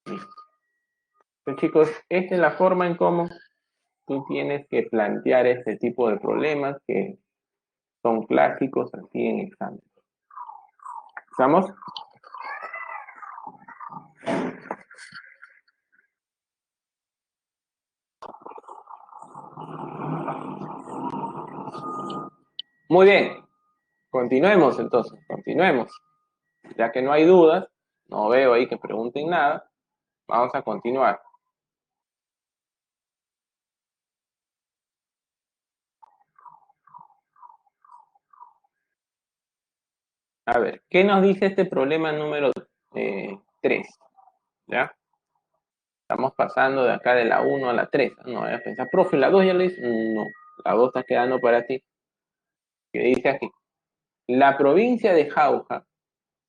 Listo. Entonces, chicos, esta es la forma en cómo tú tienes que plantear este tipo de problemas que son clásicos así en examen. ¿Estamos? Muy bien. Continuemos entonces, continuemos. Ya que no hay dudas, no veo ahí que pregunten nada, vamos a continuar. A ver, ¿qué nos dice este problema número 3? ¿Ya? Estamos pasando de acá de la 1 a la 3. No voy a pensar, profe, la 2 ya lo hice. No, la 2 está quedando para ti. Que dice aquí, la provincia de Jauja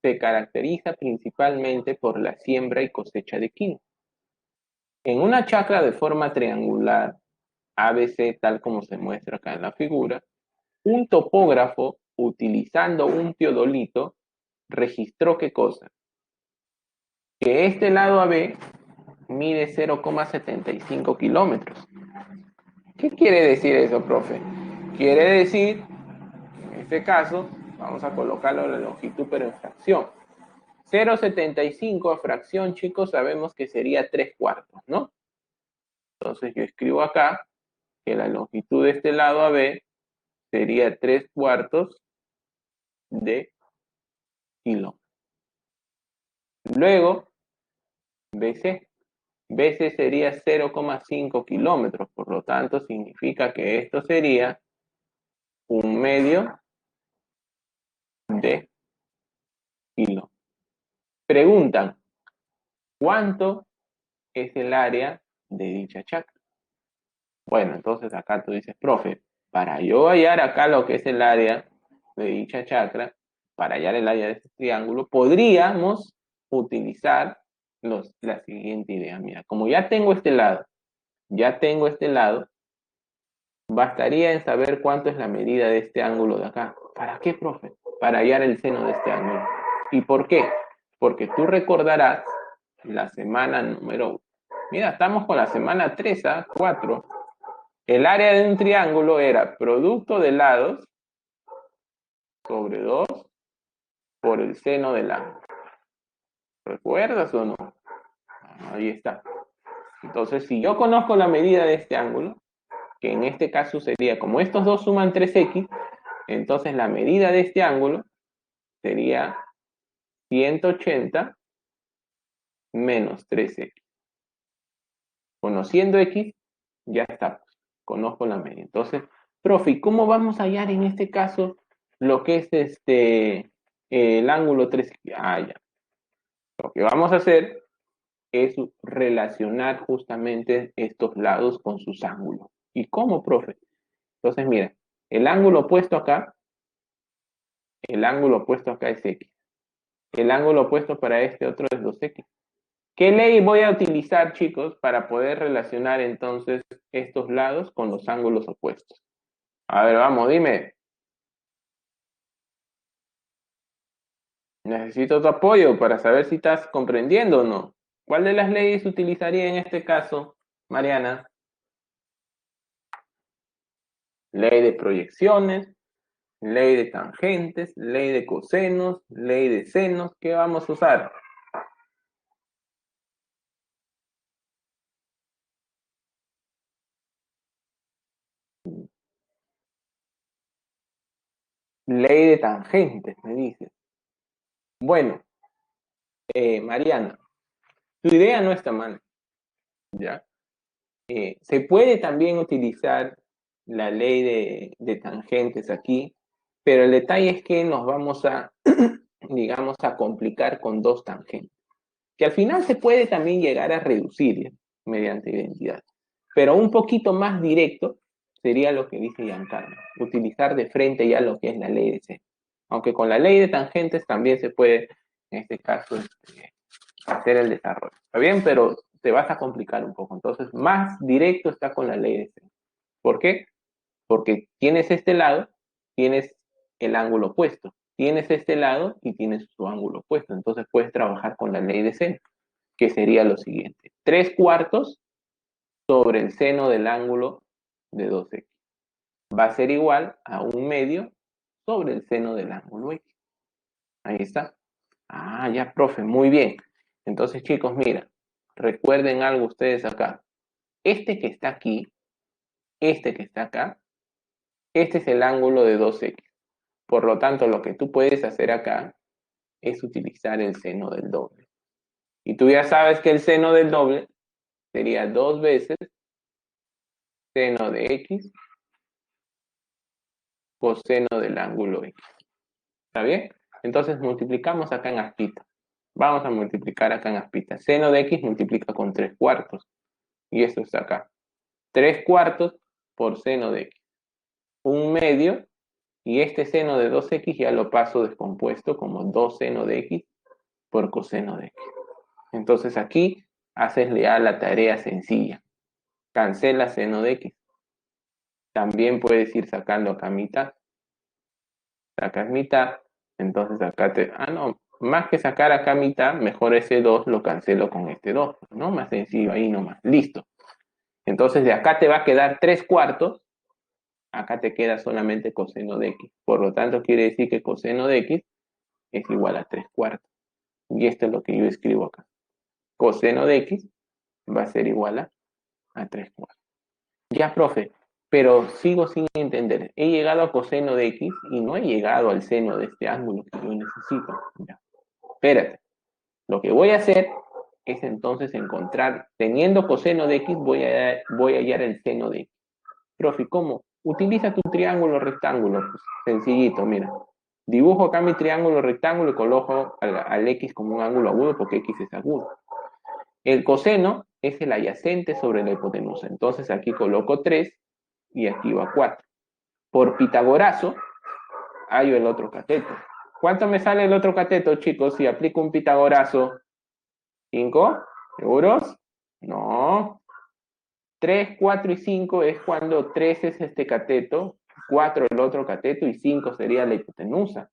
se caracteriza principalmente por la siembra y cosecha de quinoa. En una chacra de forma triangular, ABC, tal como se muestra acá en la figura, un topógrafo, utilizando un teodolito, registró qué cosa? Que este lado AB mide 0,75 kilómetros. ¿Qué quiere decir eso, profe? Quiere decir, en este caso, vamos a colocarlo en la longitud pero en fracción. 0,75 a fracción, chicos, sabemos que sería 3 cuartos, ¿no? Entonces yo escribo acá que la longitud de este lado AB sería 3 cuartos de kilómetro. Luego, BC. BC sería 0,5 kilómetros, por lo tanto significa que esto sería un medio de kilómetro. Preguntan, ¿cuánto es el área de dicha chacra? Bueno, entonces acá tú dices, profe, para yo hallar acá lo que es el área de dicha chacra, para hallar el área de este triángulo, podríamos utilizar la siguiente idea. Mira, como ya tengo este lado, bastaría en saber cuánto es la medida de este ángulo de acá. ¿Para qué, profe? Para hallar el seno de este ángulo. ¿Y por qué? Porque tú recordarás la semana número... Mira, estamos con la semana 3 a 4. El área de un triángulo era producto de lados sobre 2 por el seno del ángulo. ¿Recuerdas o no? Ahí está. Entonces, si yo conozco la medida de este ángulo, que en este caso sería, como estos dos suman 3x, entonces la medida de este ángulo sería 180 menos 3x. Conociendo x, ya está. Conozco la medida. Entonces, profe, ¿cómo vamos a hallar en este caso lo que es el ángulo 3x? Ah, ya. Lo que vamos a hacer es relacionar justamente estos lados con sus ángulos. ¿Y cómo, profe? Entonces, mira, el ángulo opuesto acá, el ángulo opuesto acá es x. El ángulo opuesto para este otro es 2x. ¿Qué ley voy a utilizar, chicos, para poder relacionar entonces estos lados con los ángulos opuestos? A ver, vamos, dime. Necesito tu apoyo para saber si estás comprendiendo o no. ¿Cuál de las leyes utilizaría en este caso, Mariana? Ley de proyecciones, ley de tangentes, ley de cosenos, ley de senos. ¿Qué vamos a usar? Ley de tangentes, me dices. Bueno, Mariana, tu idea no está mal, ¿ya? Se puede también utilizar la ley de tangentes aquí, pero el detalle es que nos vamos a digamos, a complicar con dos tangentes, que al final se puede también llegar a reducir mediante identidad. Pero un poquito más directo sería lo que dice Giancarlo, utilizar de frente ya lo que es la ley de seno. Aunque con la ley de tangentes también se puede, en este caso, hacer el desarrollo. ¿Está bien? Pero te vas a complicar un poco. Entonces, más directo está con la ley de seno. ¿Por qué? Porque tienes este lado, tienes el ángulo opuesto. Tienes este lado y tienes su ángulo opuesto. Entonces puedes trabajar con la ley de seno, que sería lo siguiente. 3/4 sobre el seno del ángulo de 2x. Va a ser igual a 1/2 sobre el seno del ángulo x. Ahí está. Ah, ya, profe, muy bien. Entonces, chicos, mira, recuerden algo ustedes acá. Este que está aquí, este que está acá, este es el ángulo de 2x. Por lo tanto, lo que tú puedes hacer acá es utilizar el seno del doble. Y tú ya sabes que el seno del doble sería 2 veces seno de x coseno del ángulo x. ¿Está bien? Entonces multiplicamos acá en aspita. Vamos a multiplicar acá en aspita. Seno de x multiplica con 3/4. Y esto está acá. 3/4 por seno de x. 1/2. Y este seno de 2x ya lo paso descompuesto como 2 seno de x por coseno de x. Entonces aquí haces ya la tarea sencilla. Cancela seno de x. También puedes ir sacando acá mitad. Sacas mitad. Entonces acá te... Ah, no. Más que sacar acá mitad, mejor ese 2 lo cancelo con este 2. ¿No? Más sencillo ahí nomás. Listo. Entonces de acá te va a quedar 3/4. Acá te queda solamente coseno de x. Por lo tanto, quiere decir que coseno de x es igual a 3/4. Y esto es lo que yo escribo acá. Coseno de x va a ser igual a 3/4. Ya, profe, pero sigo sin entender. He llegado a coseno de x y no he llegado al seno de este ángulo que yo necesito. Ya. Espérate. Lo que voy a hacer es entonces encontrar, teniendo coseno de x, voy a hallar el seno de x. Profe, ¿cómo? Utiliza tu triángulo rectángulo. Pues, sencillito, mira. Dibujo acá mi triángulo rectángulo y coloco al x como un ángulo agudo porque x es agudo. El coseno es el adyacente sobre la hipotenusa. Entonces aquí coloco 3 y aquí va 4. Por Pitagorazo, hallo el otro cateto. ¿Cuánto me sale el otro cateto, chicos, si aplico un Pitagorazo? ¿5? ¿Seguros? No. 3, 4 y 5 es cuando 3 es este cateto, 4 el otro cateto y 5 sería la hipotenusa.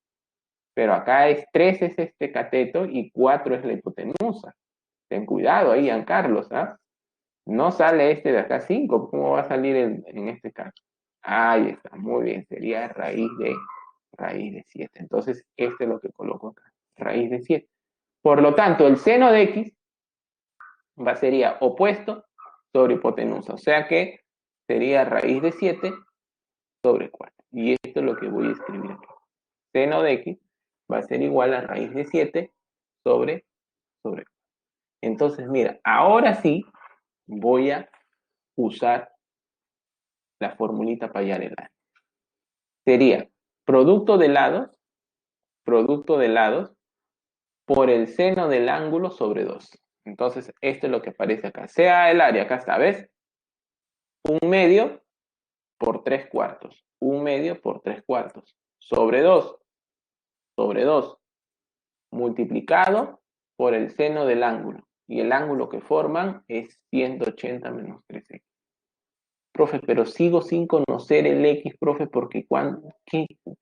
Pero acá es 3 es este cateto y 4 es la hipotenusa. Ten cuidado ahí, Giancarlos, ¿ah? No sale este de acá 5. ¿Cómo va a salir en este caso? Ahí está, muy bien. Sería raíz de 7. Entonces, este es lo que coloco acá. Raíz de 7. Por lo tanto, el seno de x sería opuesto sobre hipotenusa. O sea que sería raíz de 7 sobre 4. Y esto es lo que voy a escribir aquí. Seno de x va a ser igual a raíz de 7 sobre 4. Entonces, mira, ahora sí voy a usar la formulita para hallar el área. Sería producto de lados por el seno del ángulo sobre 2. Entonces, esto es lo que aparece acá. Sea el área, acá está, ¿ves? 1/2 por 3/4. 1/2 por 3/4. Sobre 2. Sobre 2. Multiplicado por el seno del ángulo. Y el ángulo que forman es 180 menos 3x. Profe, pero sigo sin conocer el x, profe, porque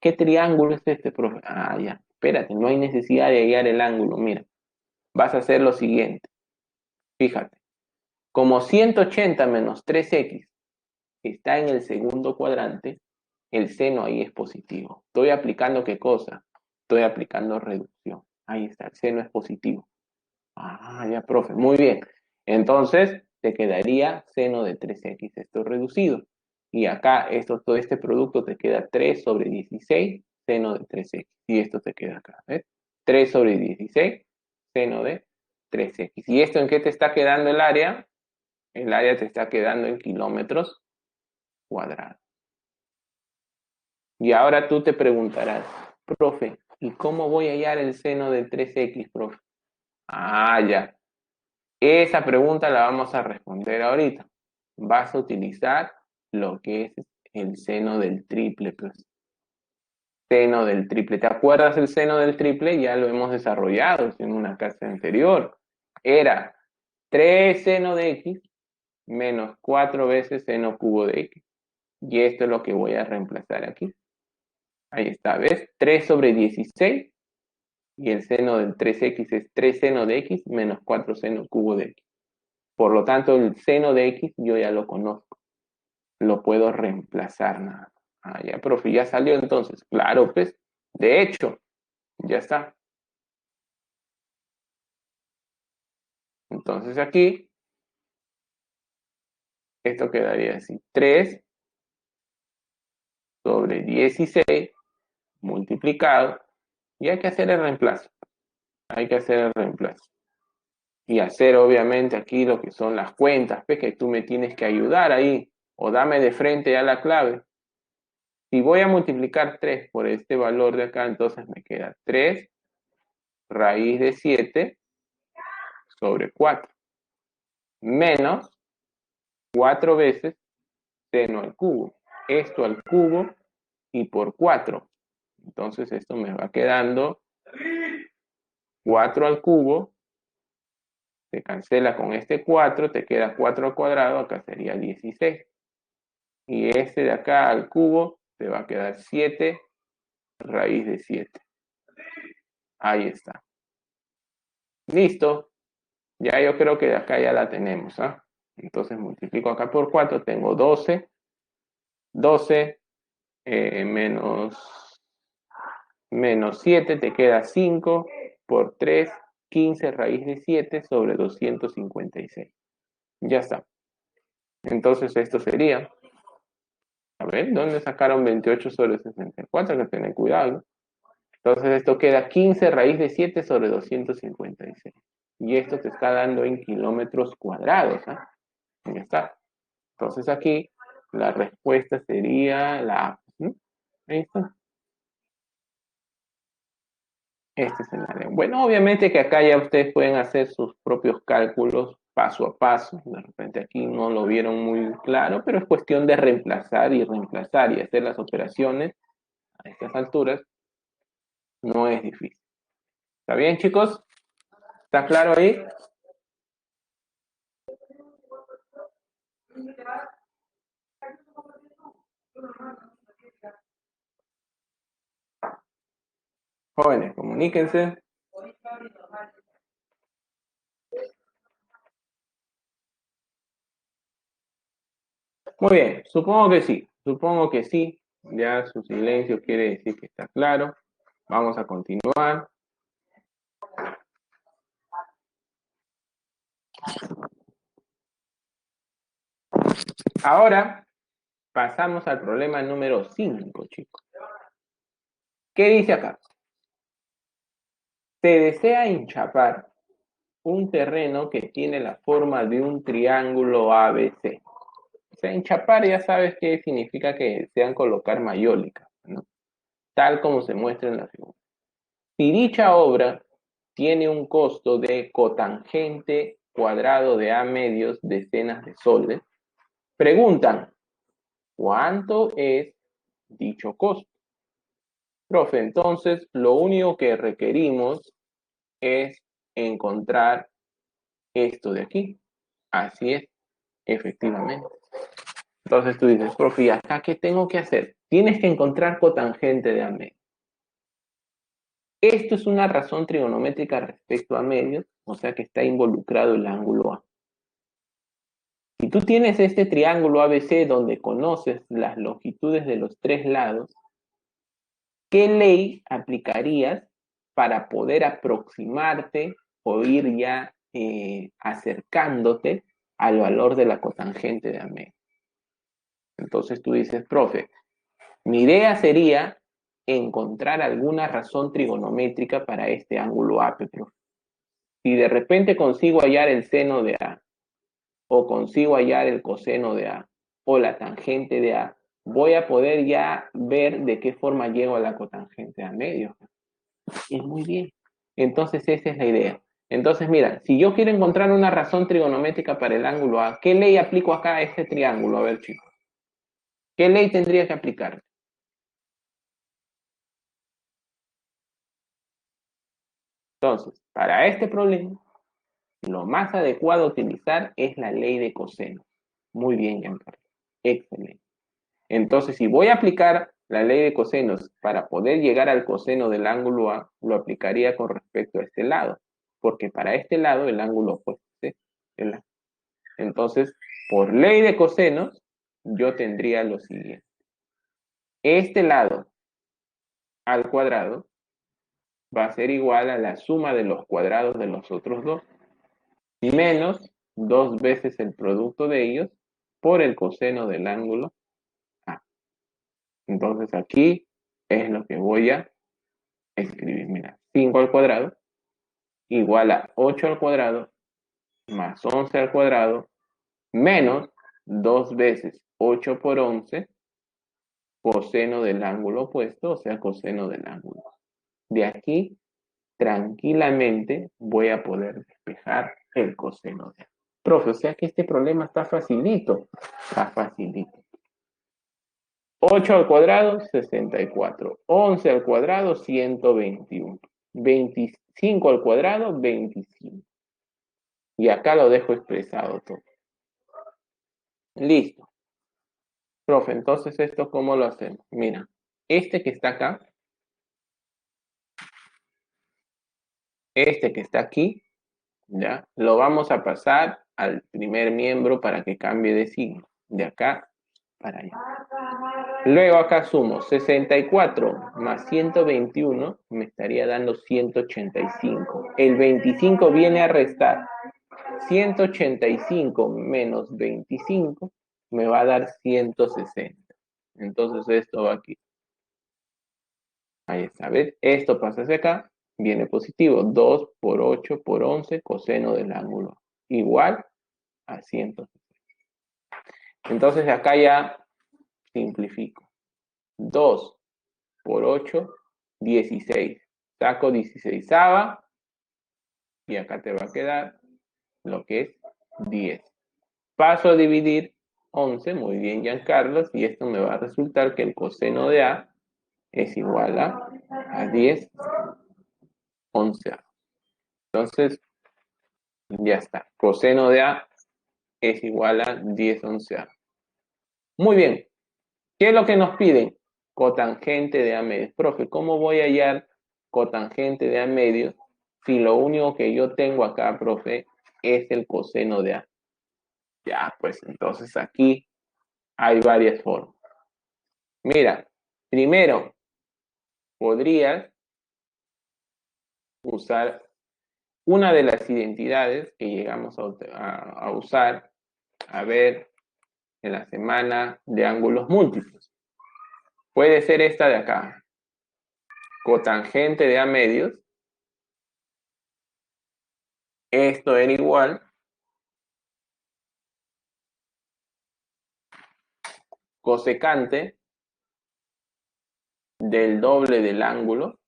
¿qué triángulo es este, profe? Ah, ya, espérate, no hay necesidad de hallar el ángulo. Mira, vas a hacer lo siguiente. Fíjate, como 180 menos 3x está en el segundo cuadrante, el seno ahí es positivo. ¿Estoy aplicando qué cosa? Estoy aplicando reducción. Ahí está, el seno es positivo. Ah, ya, profe, muy bien. Entonces, te quedaría seno de 3x, esto reducido. Y acá, todo este producto te queda 3 sobre 16, seno de 3x. Y esto te queda acá, ¿ves? 3 sobre 16, seno de 3x. ¿Y esto en qué te está quedando el área? El área te está quedando en kilómetros cuadrados. Y ahora tú te preguntarás, profe, ¿Y cómo voy a hallar el seno de 3x, profe? Ah, ya. Esa pregunta la vamos a responder ahorita. Vas a utilizar lo que es el seno del triple, pues. Seno del triple. ¿Te acuerdas el seno del triple? Ya lo hemos desarrollado en una clase anterior. Era 3 seno de x menos 4 veces seno cubo de x. Y esto es lo que voy a reemplazar aquí. Ahí está, ¿ves? 3 sobre 16 y el seno del 3x es 3 seno de x menos 4 seno cubo de x. Por lo tanto, el seno de x yo ya lo conozco. Lo puedo reemplazar nada. Ah, ya, profe, ya salió entonces. Claro, pues, de hecho, ya está. Entonces aquí, esto quedaría así. 3 sobre 16 multiplicado. Y hay que hacer el reemplazo. Hay que hacer el reemplazo. Y hacer obviamente aquí lo que son las cuentas, pues que tú me tienes que ayudar ahí. O dame de frente ya la clave. Si voy a multiplicar 3 por este valor de acá, entonces me queda 3 raíz de 7 sobre 4 menos 4 veces seno al cubo. Esto al cubo y por 4. Entonces esto me va quedando 4 al cubo. Se cancela con este 4, te queda 4 al cuadrado, acá sería 16. Y este de acá al cubo te va a quedar 7 raíz de 7. Ahí está. Listo. Ya yo creo que de acá ya la tenemos. ¿Ah? Entonces multiplico acá por 4, tengo 12. 12 menos 7, te queda 5 por 3, 15 raíz de 7 sobre 256. Ya está. Entonces esto sería, a ver, ¿dónde sacaron 28 sobre 64? Hay que tener cuidado. Entonces esto queda 15 raíz de 7 sobre 256. Y esto te está dando en kilómetros cuadrados. ¿Ah? Ya está. Entonces aquí la respuesta sería la A. ¿No? Ahí está. Este es el área. Bueno, obviamente que acá ya ustedes pueden hacer sus propios cálculos paso a paso. De repente aquí no lo vieron muy claro, pero es cuestión de reemplazar y hacer las operaciones a estas alturas. No es difícil. ¿Está bien, chicos? ¿Está claro ahí? Jóvenes, comuníquense. Muy bien, supongo que sí. Supongo que sí. Ya su silencio quiere decir que está claro. Vamos a continuar. Ahora pasamos al problema número 5, chicos. ¿Qué dice acá? Se desea hinchapar un terreno que tiene la forma de un triángulo ABC. O sea, hinchapar ya sabes qué significa, que desean colocar mayólica, ¿no? Tal como se muestra en la figura. Si dicha obra tiene un costo de cotangente cuadrado de A medios decenas de soles, preguntan, ¿cuánto es dicho costo? Profe, entonces lo único que requerimos es encontrar esto de aquí. Así es, efectivamente. Entonces tú dices, profe, ¿acá qué tengo que hacer? Tienes que encontrar cotangente de A medio. Esto es una razón trigonométrica respecto a medios, o sea que está involucrado el ángulo A. Si tú tienes este triángulo ABC donde conoces las longitudes de los tres lados, ¿qué ley aplicarías para poder aproximarte o ir ya acercándote al valor de la cotangente de A medio? Entonces tú dices, profe, mi idea sería encontrar alguna razón trigonométrica para este ángulo AP, profe. Si de repente consigo hallar el seno de A, o consigo hallar el coseno de A, o la tangente de A, voy a poder ya ver de qué forma llego a la cotangente A medio. Y muy bien. Entonces esa es la idea. Entonces mira, si yo quiero encontrar una razón trigonométrica para el ángulo A, ¿qué ley aplico acá a este triángulo? A ver, chicos. ¿Qué ley tendría que aplicar? Entonces, para este problema, lo más adecuado a utilizar es la ley de coseno. Muy bien, Giancarlo. Excelente. Entonces, si voy a aplicar la ley de cosenos para poder llegar al coseno del ángulo A, lo aplicaría con respecto a este lado, porque para este lado el ángulo opuesto es el A. Entonces, por ley de cosenos, yo tendría lo siguiente. Este lado al cuadrado va a ser igual a la suma de los cuadrados de los otros dos, y menos 2 veces el producto de ellos por el coseno del ángulo A. Entonces aquí es lo que voy a escribir. Mira, 5 al cuadrado igual a 8 al cuadrado más 11 al cuadrado menos 2 veces 8 por 11 coseno del ángulo opuesto, o sea, coseno del ángulo. De aquí, tranquilamente, voy a poder despejar el coseno de A. Profe, o sea que este problema está facilito. Está facilito. 8 al cuadrado, 64. 11 al cuadrado, 121. 25 al cuadrado, 25. Y acá lo dejo expresado todo. Listo. Profe, entonces esto, ¿cómo lo hacemos? Mira, este que está acá, este que está aquí, ¿ya? Lo vamos a pasar al primer miembro para que cambie de signo. De acá para allá. Luego acá sumo 64 más 121, me estaría dando 185. El 25 viene a restar. 185 menos 25 me va a dar 160. Entonces esto va aquí. Ahí está, ¿ves? Esto pasa hacia acá, viene positivo. 2 por 8 por 11 coseno del ángulo. Igual a 160. Entonces acá ya simplifico. 2 por 8, 16. Saco 16ava y acá te va a quedar lo que es 10. Paso a dividir 11, muy bien, Giancarlos, y esto me va a resultar que el coseno de A es igual a 10 onceavos. Entonces, ya está. Coseno de A es igual a 10 onceavos. Muy bien. ¿Qué es lo que nos piden? Cotangente de A medios. Profe, ¿cómo voy a hallar cotangente de A medios si lo único que yo tengo acá, profe, es el coseno de A? Ya, pues entonces aquí hay varias formas. Mira, primero podrías usar una de las identidades que llegamos a usar, a ver, en la semana de ángulos múltiplos. Puede ser esta de acá, cotangente de A medios. Esto era igual cosecante del doble del ángulo,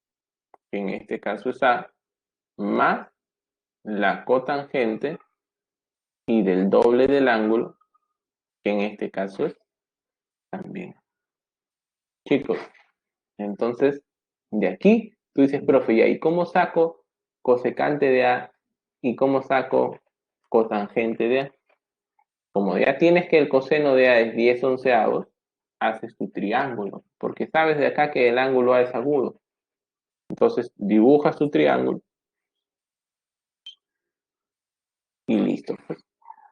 que en este caso es A, más la cotangente y del doble del ángulo, que en este caso es también. Chicos, entonces, de aquí, tú dices, profe, ¿y ahí cómo saco cosecante de A y cómo saco cotangente de A? Como ya tienes que el coseno de A es 10 onceavos, haces tu triángulo, porque sabes de acá que el ángulo A es agudo. Entonces, dibujas tu triángulo y listo. Pues,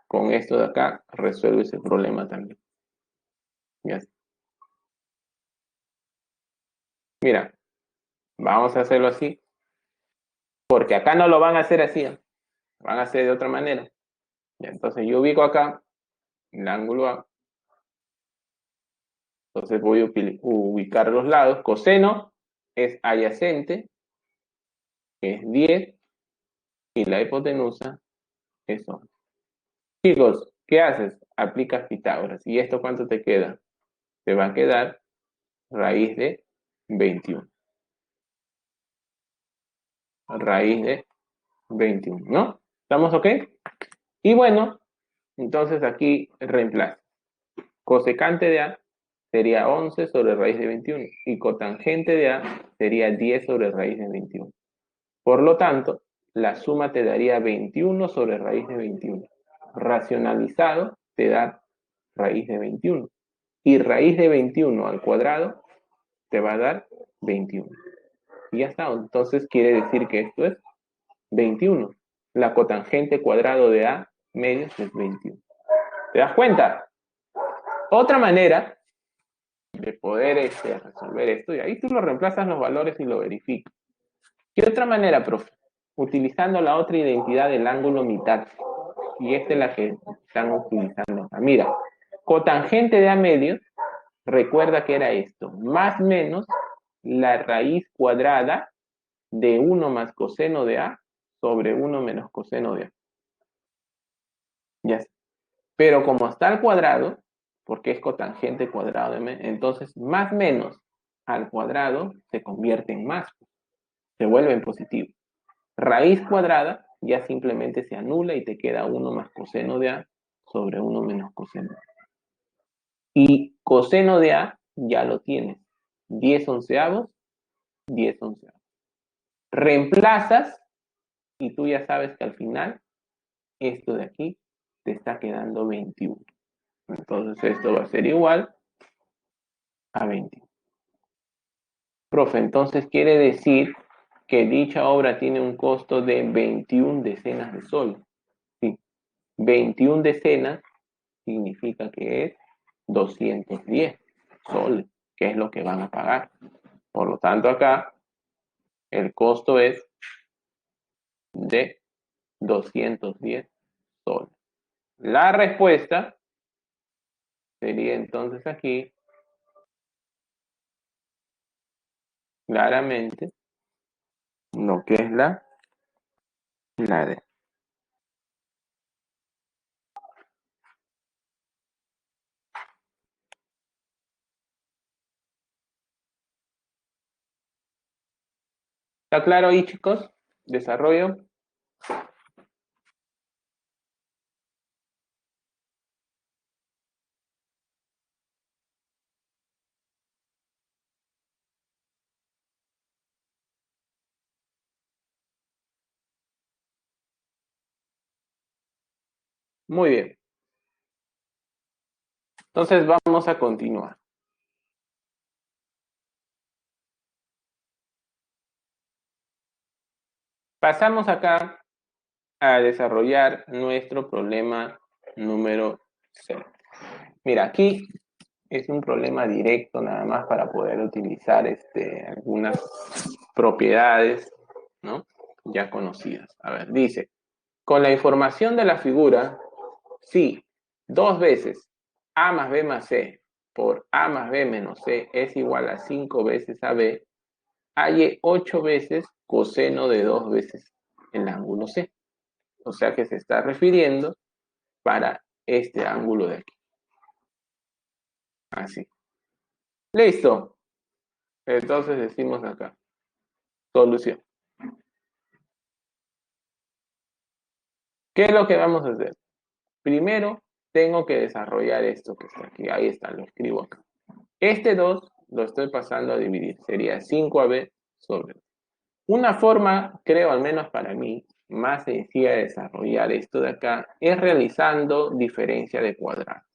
con esto de acá resuelves el problema también. Ya está. Mira, vamos a hacerlo así, porque acá no lo van a hacer así, ¿eh? Van a hacer de otra manera. Ya, entonces yo ubico acá el ángulo A. Entonces voy a ubicar los lados. Coseno es adyacente, que es 10, y la hipotenusa es 11. Chicos, ¿qué haces? Aplicas Pitágoras. ¿Y esto cuánto te queda? Te va a quedar raíz de 21. raíz de 21, ¿no? ¿Estamos ok? Y bueno, entonces aquí reemplazo. Cosecante de A sería 11 sobre raíz de 21 y cotangente de A sería 10 sobre raíz de 21. Por lo tanto, la suma te daría 21 sobre raíz de 21. Racionalizado te da raíz de 21. Y raíz de 21 al cuadrado te va a dar 21. Y ya está. Entonces quiere decir que esto es 21. La cotangente cuadrado de A medios es 21. ¿Te das cuenta? Otra manera de poder resolver esto, y ahí tú lo reemplazas los valores y lo verificas. ¿Qué otra manera, profe? Utilizando la otra identidad del ángulo mitad. Y esta es la que están utilizando. Mira, cotangente de A medios, recuerda que era esto, más menos la raíz cuadrada de 1 más coseno de A sobre 1 menos coseno de A. Ya está. Pero como está al cuadrado, porque es cotangente cuadrado de M, entonces más menos al cuadrado se convierte en más, se vuelve en positivo. Raíz cuadrada ya simplemente se anula y te queda 1 más coseno de A sobre 1 menos coseno de A. Y coseno de A ya lo tienes. 10 onceavos, 10 onceavos. Reemplazas y tú ya sabes que al final esto de aquí te está quedando 21. Entonces esto va a ser igual a 21. Profe, entonces quiere decir que dicha obra tiene un costo de 21 decenas de sol. Sí, 21 decenas significa que es 210 soles, que es lo que van a pagar. Por lo tanto, acá el costo es de 210 soles. La respuesta sería entonces aquí, claramente, lo que es la D. ¿Está claro ahí, chicos? Desarrollo. Muy bien. Entonces vamos a continuar. Pasamos acá a desarrollar nuestro problema número 6. Mira, aquí es un problema directo nada más para poder utilizar algunas propiedades, ¿no? Ya conocidas. A ver, dice, con la información de la figura, si 2 veces A más B más C por A más B menos C es igual a 5 veces AB, halle 8 veces coseno de 2 veces el ángulo C. O sea que se está refiriendo para este ángulo de aquí. Así. Listo. Entonces decimos acá, solución. ¿Qué es lo que vamos a hacer? Primero, tengo que desarrollar esto que está aquí. Ahí está, lo escribo acá. Este 2 lo estoy pasando a dividir. Sería 5AB sobre 2. Una forma, creo al menos para mí, más sencilla de desarrollar esto de acá es realizando diferencia de cuadrados.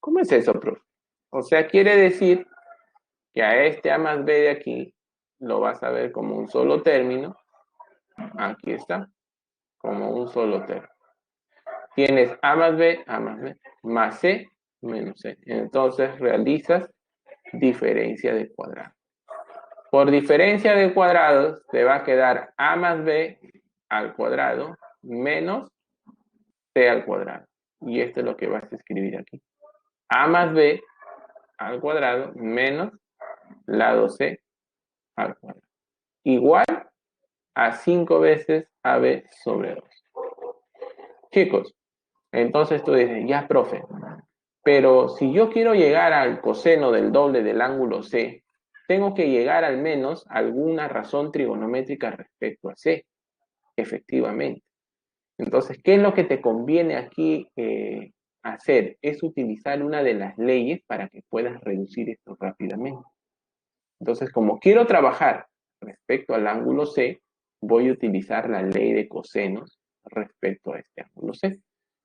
¿Cómo es eso, profe? O sea, quiere decir que a este A más B de aquí lo vas a ver como un solo término. Aquí está, como un solo término. Tienes A más B, más C, menos C. Entonces realizas diferencia de cuadrados. Por diferencia de cuadrados te va a quedar A más B al cuadrado menos C al cuadrado. Y esto es lo que vas a escribir aquí. A más B al cuadrado menos lado C al cuadrado. Igual a 5 veces AB sobre 2. Chicos, entonces tú dices, ya, profe, pero si yo quiero llegar al coseno del doble del ángulo C, tengo que llegar al menos a alguna razón trigonométrica respecto a C, efectivamente. Entonces, ¿qué es lo que te conviene aquí hacer? Es utilizar una de las leyes para que puedas reducir esto rápidamente. Entonces, como quiero trabajar respecto al ángulo C, voy a utilizar la ley de cosenos respecto a este ángulo C.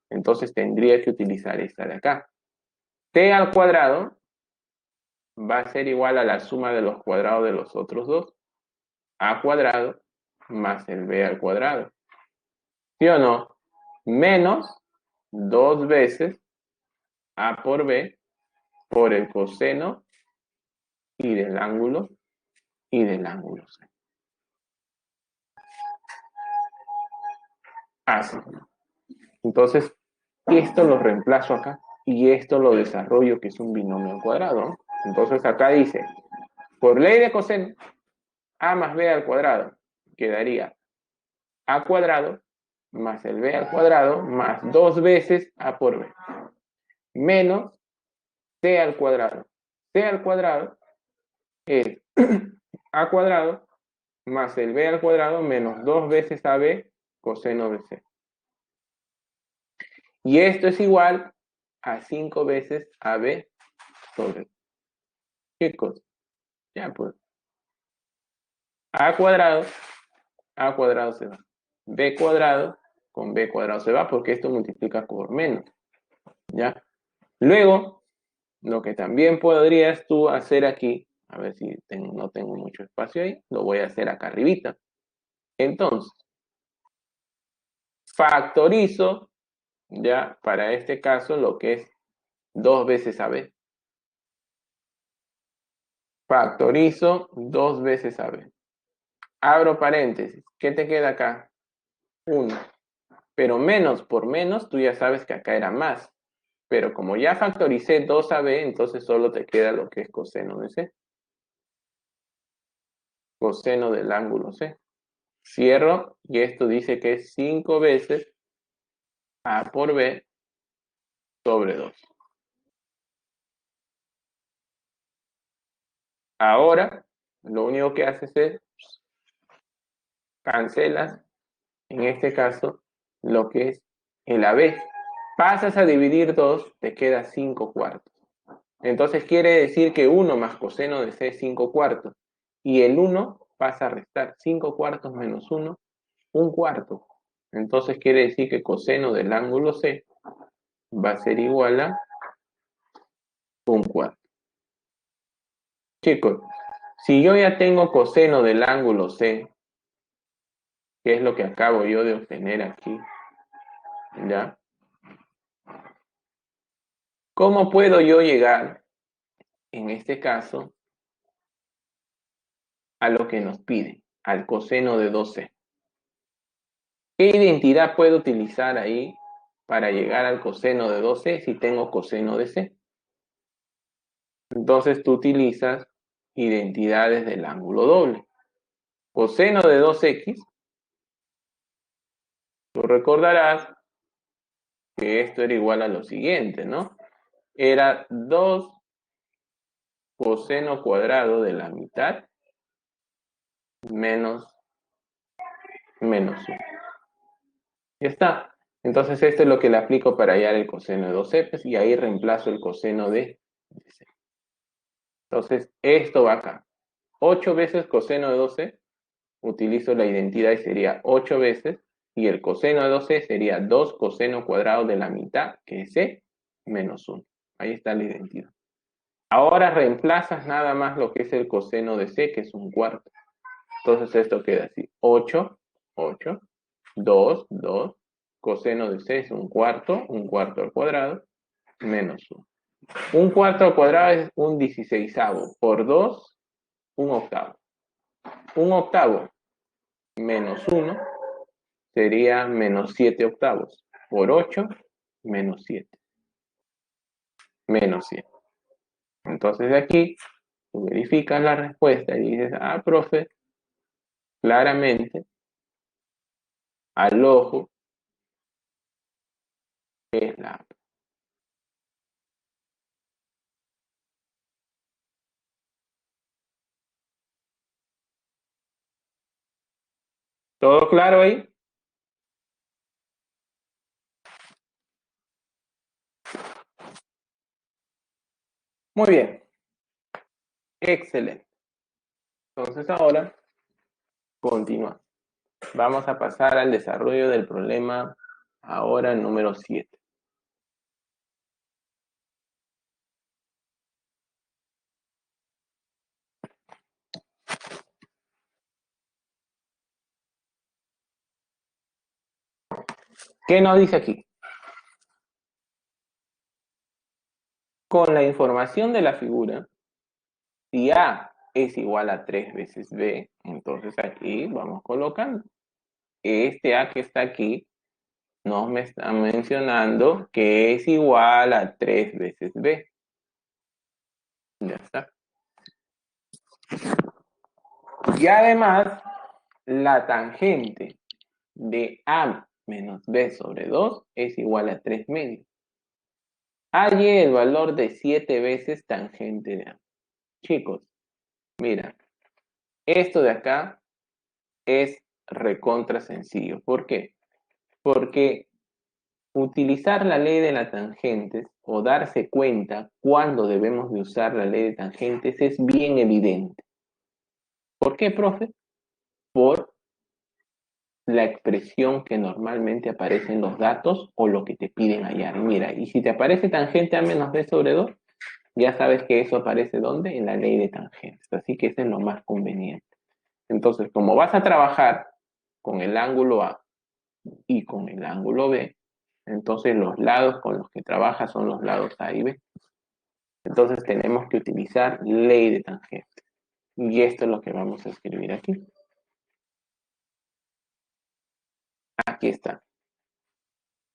Entonces, tendría que utilizar esta de acá. T al cuadrado va a ser igual a la suma de los cuadrados de los otros dos. A cuadrado más el B al cuadrado. ¿Sí o no? Menos 2 veces A por B por el coseno y del ángulo C. Así. Entonces, esto lo reemplazo acá y esto lo desarrollo que es un binomio al cuadrado. Entonces acá dice, por ley de coseno, A más B al cuadrado quedaría A cuadrado más el B al cuadrado más 2 veces A por B menos C al cuadrado. C al cuadrado es A cuadrado más el B al cuadrado menos 2 veces AB coseno de C. Y esto es igual a 5 veces AB sobre. ¿Qué cosa? Ya pues. A cuadrado se va. B cuadrado con B cuadrado se va porque esto multiplica por menos. ¿Ya? Luego, lo que también podrías tú hacer aquí, a ver si no tengo mucho espacio ahí, lo voy a hacer acá arribita. Entonces, factorizo, ya, para este caso, lo que es 2 veces AB. Factorizo 2 veces AB. Abro paréntesis. ¿Qué te queda acá? 1. Pero menos por menos, tú ya sabes que acá era más. Pero como ya factoricé 2AB, entonces solo te queda lo que es coseno de C. Coseno del ángulo C. Cierro y esto dice que es 5 veces A por B sobre 2. Ahora, lo único que haces es cancelas, en este caso, lo que es el AB. Pasas a dividir 2, te queda 5 cuartos. Entonces quiere decir que 1 más coseno de C es 5 cuartos. Y el 1 pasa a restar 5 cuartos menos 1, 1 cuarto. Entonces quiere decir que coseno del ángulo C va a ser igual a 1 cuarto. Chicos, si yo ya tengo coseno del ángulo C, que es lo que acabo yo de obtener aquí, ¿ya? ¿Cómo puedo yo llegar, en este caso, a lo que nos pide, al coseno de 2C? ¿Qué identidad puedo utilizar ahí para llegar al coseno de 2C si tengo coseno de C? Entonces tú utilizas identidades del ángulo doble. Coseno de 2X, tú recordarás que esto era igual a lo siguiente, ¿no? Era 2 coseno cuadrado de la mitad menos 1. Ya está. Entonces esto es lo que le aplico para hallar el coseno de 2C, pues, y ahí reemplazo el coseno de C. Entonces esto va acá. 8 veces coseno de 2C, utilizo la identidad y sería 8 veces, y el coseno de 2C sería 2 coseno cuadrado de la mitad, que es C, menos 1. Ahí está la identidad. Ahora reemplazas nada más lo que es el coseno de C, que es 1 cuarto. Entonces esto queda así. 8, 8, 2, 2, coseno de C es 1 cuarto al cuadrado, menos 1. 1 cuarto al cuadrado es un 16avo, por 2, 1 octavo. 1 octavo menos 1 sería menos 7 octavos, por 8, menos 7. Menos 7. Entonces de aquí, tú verificas la respuesta y dices, ah, profe, claramente, al ojo, es la ¿Todo claro ahí? Muy bien, excelente. Entonces ahora continúa. Vamos a pasar al desarrollo del problema ahora número 7. ¿Qué nos dice aquí? Con la información de la figura, si A es igual a 3 veces B, entonces aquí vamos colocando. Este A que está aquí nos me está mencionando que es igual a 3 veces B. Ya está. Y además, la tangente de A menos B sobre 2 es igual a 3 medios. Halle el valor de 7 veces tangente de A. Chicos, mira, esto de acá es recontra sencillo. ¿Por qué? Porque utilizar la ley de las tangentes o darse cuenta cuándo debemos de usar la ley de tangentes es bien evidente. ¿Por qué, profe? Por la expresión que normalmente aparece en los datos o lo que te piden hallar. Mira, y si te aparece tangente a menos b sobre 2, ya sabes que eso aparece ¿dónde? En la ley de tangentes. Así que eso es lo más conveniente. Entonces, como vas a trabajar con el ángulo A y con el ángulo B, entonces los lados con los que trabajas son los lados A y B. Entonces tenemos que utilizar ley de tangentes. Y esto es lo que vamos a escribir aquí. Aquí está.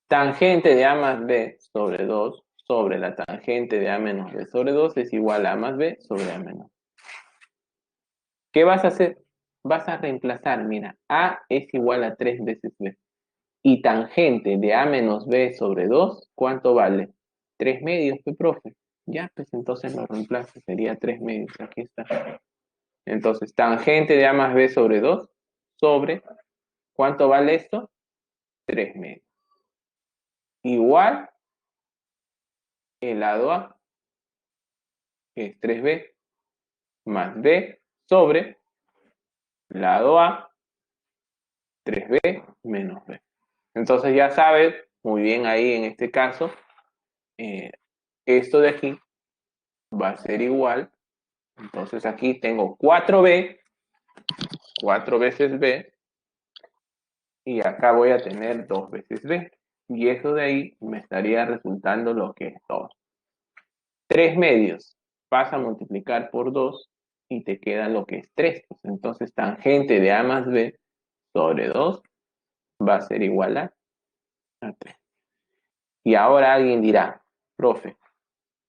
Tangente de A más B sobre 2 sobre la tangente de A menos B sobre 2 es igual a A más B sobre A menos. ¿Qué vas a hacer? Vas a reemplazar, mira, A es igual a 3 veces B. Y tangente de A menos B sobre 2, ¿cuánto vale? 3 medios, ¿qué profe? Ya, pues entonces lo reemplazo, sería 3 medios, aquí está. Entonces, tangente de A más B sobre 2 sobre, ¿cuánto vale esto? 3 medios. Igual el lado A, que es 3B, más B sobre lado A, 3B menos B. Entonces ya sabes, muy bien ahí en este caso, esto de aquí va a ser igual. Entonces aquí tengo 4B, 4 veces B, y acá voy a tener 2 veces B. Y eso de ahí me estaría resultando lo que es 2. 3 medios vas a multiplicar por 2 y te queda lo que es 3. Pues entonces tangente de A más B sobre 2 va a ser igual a 3. Y ahora alguien dirá, profe,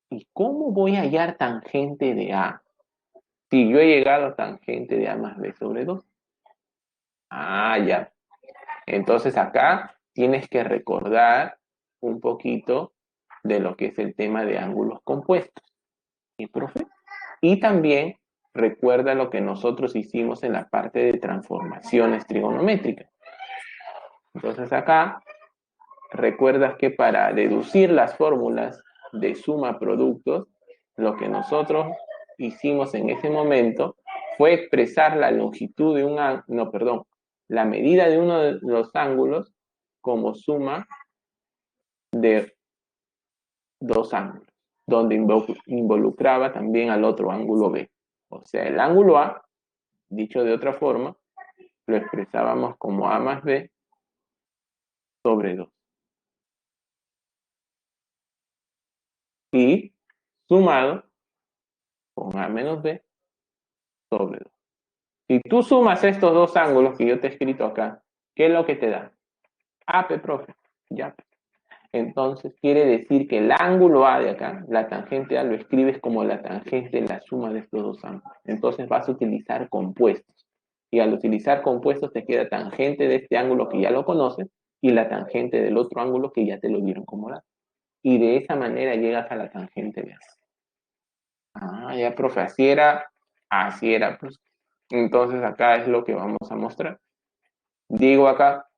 ¿y cómo voy a hallar tangente de A si yo he llegado a tangente de A más B sobre 2? Ah, ya. Entonces acá tienes que recordar un poquito de lo que es el tema de ángulos compuestos. ¿Y, profe? Y también recuerda lo que nosotros hicimos en la parte de transformaciones trigonométricas. Entonces acá recuerdas que para deducir las fórmulas de suma productos, lo que nosotros hicimos en ese momento fue expresar la longitud de un ángulo, no, perdón, la medida de uno de los ángulos como suma de dos ángulos, donde involucraba también al otro ángulo B. O sea, el ángulo A, dicho de otra forma, lo expresábamos como A más B sobre 2. Y sumado con A menos B sobre 2. Si tú sumas estos dos ángulos que yo te he escrito acá, ¿qué es lo que te da? AP, profe. Ya. Entonces quiere decir que el ángulo A de acá, la tangente A, lo escribes como la tangente de la suma de estos dos ángulos. Entonces vas a utilizar compuestos. Y al utilizar compuestos te queda tangente de este ángulo que ya lo conoces y la tangente del otro ángulo que ya te lo dieron como dato. Y de esa manera llegas a la tangente de A. Ah, ya, profe, así era, pues. Entonces acá es lo que vamos a mostrar. Digo acá,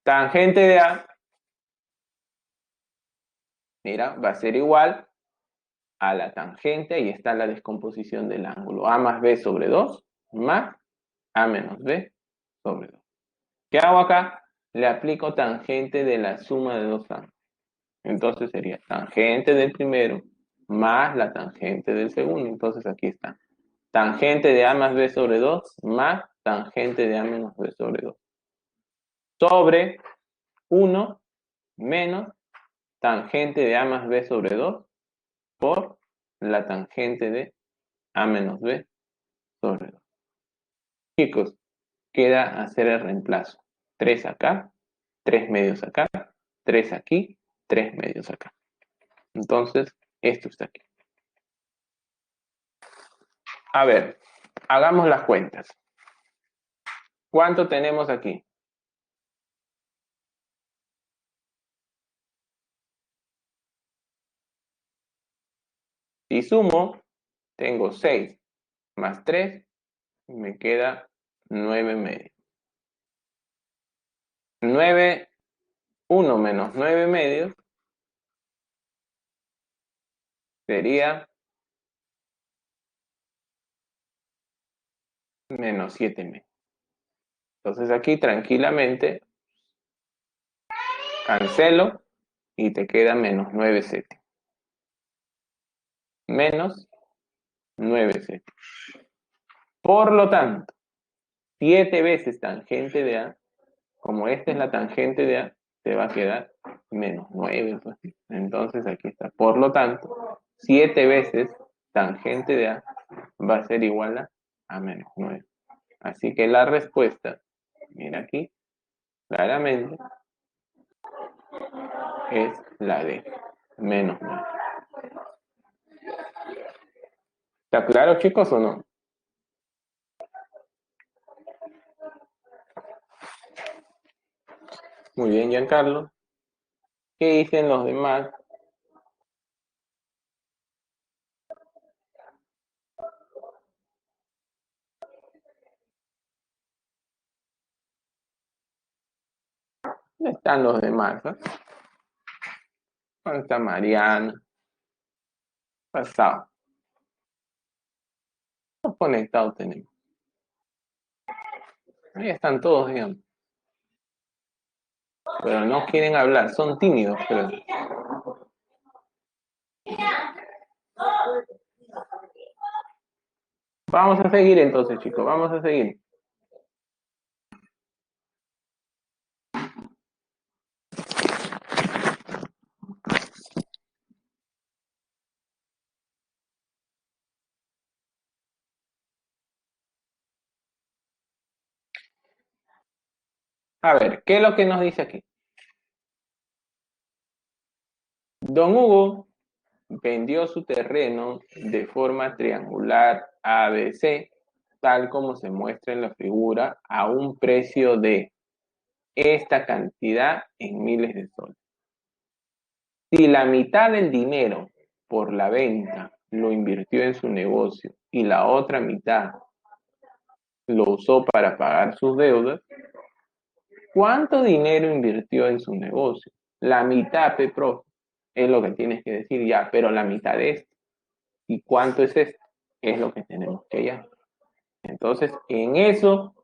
tangente de A, mira, va a ser igual a la tangente, ahí está la descomposición del ángulo. A más B sobre 2 más A menos B sobre 2. ¿Qué hago acá? Le aplico tangente de la suma de dos ángulos. Entonces sería tangente del primero más la tangente del segundo. Entonces aquí está. Tangente de A más B sobre 2 más tangente de A menos B sobre 2. Sobre 1 menos tangente de A más B sobre 2 por la tangente de A menos B sobre 2. Chicos, queda hacer el reemplazo. 3 acá, 3 medios acá, 3 aquí, 3 medios acá. Entonces, esto está aquí. A ver, hagamos las cuentas. ¿Cuánto tenemos aquí? Si sumo, tengo 6 más 3, me queda 9 medios. 9, 1 menos 9 medios sería menos 7 medios. Entonces aquí tranquilamente cancelo y te queda menos 9 séptimos. Menos 9 séptimos. Por lo tanto, 7 veces tangente de A, como esta es la tangente de A, te va a quedar menos 9. Pues. Entonces aquí está. Por lo tanto, 7 veces tangente de A va a ser igual a menos 9. Así que la respuesta, mira aquí, claramente, es la de menos 9. ¿Está claro, chicos, o no? Muy bien, Giancarlo. ¿Qué dicen los demás? ¿Dónde están los demás? ¿Dónde está Mariana? Pasado. ¿Cuántos conectados tenemos? Ahí están todos, digamos. Pero no quieren hablar, son tímidos, creo. Vamos a seguir entonces, chicos, vamos a seguir. A ver, ¿qué es lo que nos dice aquí? Don Hugo vendió su terreno de forma triangular ABC, tal como se muestra en la figura, a un precio de esta cantidad en miles de soles. Si la mitad del dinero por la venta lo invirtió en su negocio y la otra mitad lo usó para pagar sus deudas, ¿cuánto dinero invirtió en su negocio? La mitad, Prof, es lo que tienes que decir ya, pero la mitad de esto. ¿Y cuánto es esto? Es lo que tenemos que hallar. Entonces, en eso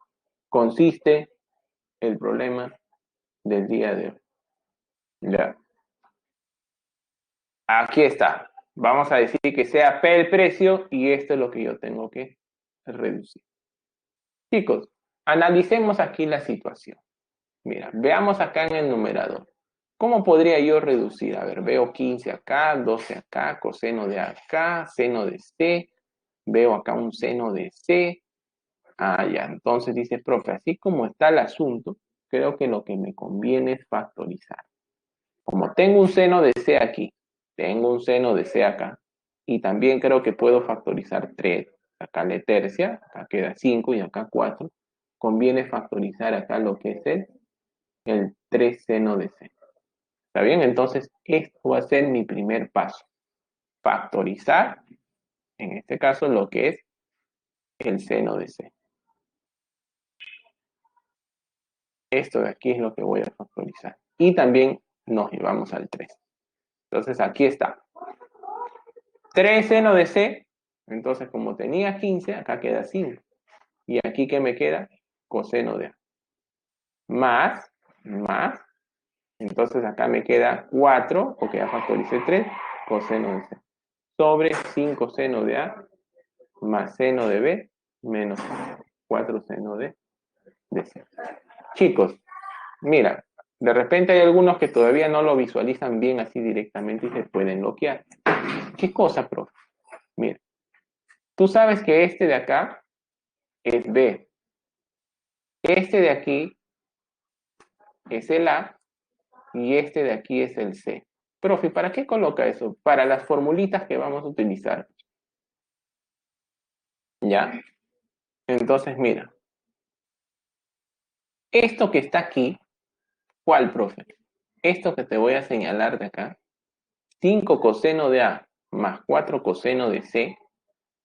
consiste el problema del día de hoy. Ya. Aquí está. Vamos a decir que sea P el precio y esto es lo que yo tengo que reducir. Chicos, analicemos aquí la situación. Mira, veamos acá en el numerador. ¿Cómo podría yo reducir? A ver, veo 15 acá, 12 acá, coseno de acá, seno de C. Veo acá un seno de C. Ah, ya. Entonces dice, profe, así como está el asunto, creo que lo que me conviene es factorizar. Como tengo un seno de C aquí, tengo un seno de C acá, y también creo que puedo factorizar 3. Acá le tercia, acá queda 5 y acá 4. Conviene factorizar acá lo que es el 3 seno de C. ¿Está bien? Entonces, esto va a ser mi primer paso. Factorizar, en este caso, lo que es el seno de C. Esto de aquí es lo que voy a factorizar. Y también nos llevamos al 3. Entonces aquí está. 3 seno de C. Entonces como tenía 15, acá queda 5. Y aquí ¿qué me queda? Coseno de A. Más. Entonces acá me queda 4, porque ya factoricé 3, coseno de C. Sobre 5 seno de A más seno de B menos 4 seno de C. Chicos, mira, de repente hay algunos que todavía no lo visualizan bien así directamente y se pueden bloquear. ¿Qué cosa, profe? Mira, tú sabes que este de acá es B. Este de aquí es el A y este de aquí es el C. Profe, ¿para qué coloca eso? Para las formulitas que vamos a utilizar. ¿Ya? Entonces, mira, esto que está aquí, ¿cuál, profe? Esto que te voy a señalar de acá, 5 coseno de A más 4 coseno de C,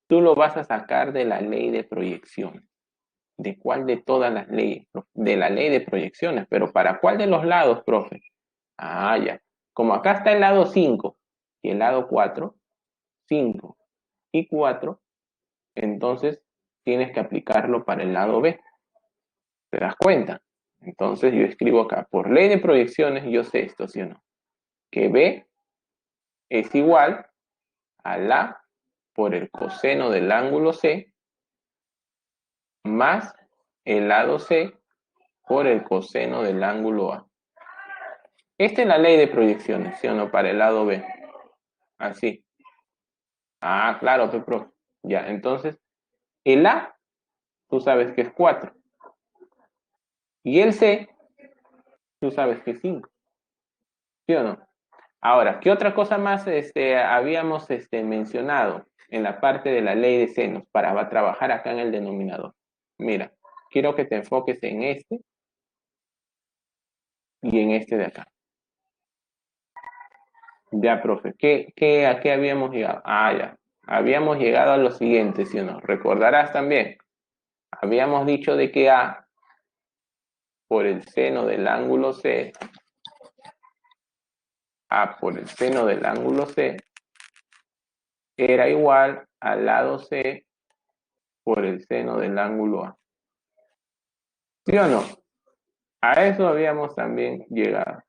tú lo vas a sacar de la ley de proyección. ¿De cuál de todas las leyes? De la ley de proyecciones. ¿Pero para cuál de los lados, profe? Ah, ya. Como acá está el lado 5 y el lado 4, 5 y 4, entonces tienes que aplicarlo para el lado B. ¿Te das cuenta? Entonces yo escribo acá, por ley de proyecciones, yo sé esto, ¿sí o no? Que B es igual a la por el coseno del ángulo C más el lado C por el coseno del ángulo A. Esta es la ley de proyecciones, ¿sí o no? Para el lado B. Así. Ah, claro, Pepro. Ya, entonces, el A, tú sabes que es 4. Y el C, tú sabes que es 5. ¿Sí o no? Ahora, ¿qué otra cosa más habíamos mencionado en la parte de la ley de senos para trabajar acá en el denominador? Mira, quiero que te enfoques en este y en este de acá. Ya, profe, ¿a qué habíamos llegado? Ah, ya. Habíamos llegado a lo siguiente, ¿sí o no? Recordarás también. Habíamos dicho de que A por el seno del ángulo C, A por el seno del ángulo C, era igual al lado C por el seno del ángulo A. ¿Sí o no? A eso habíamos también llegado.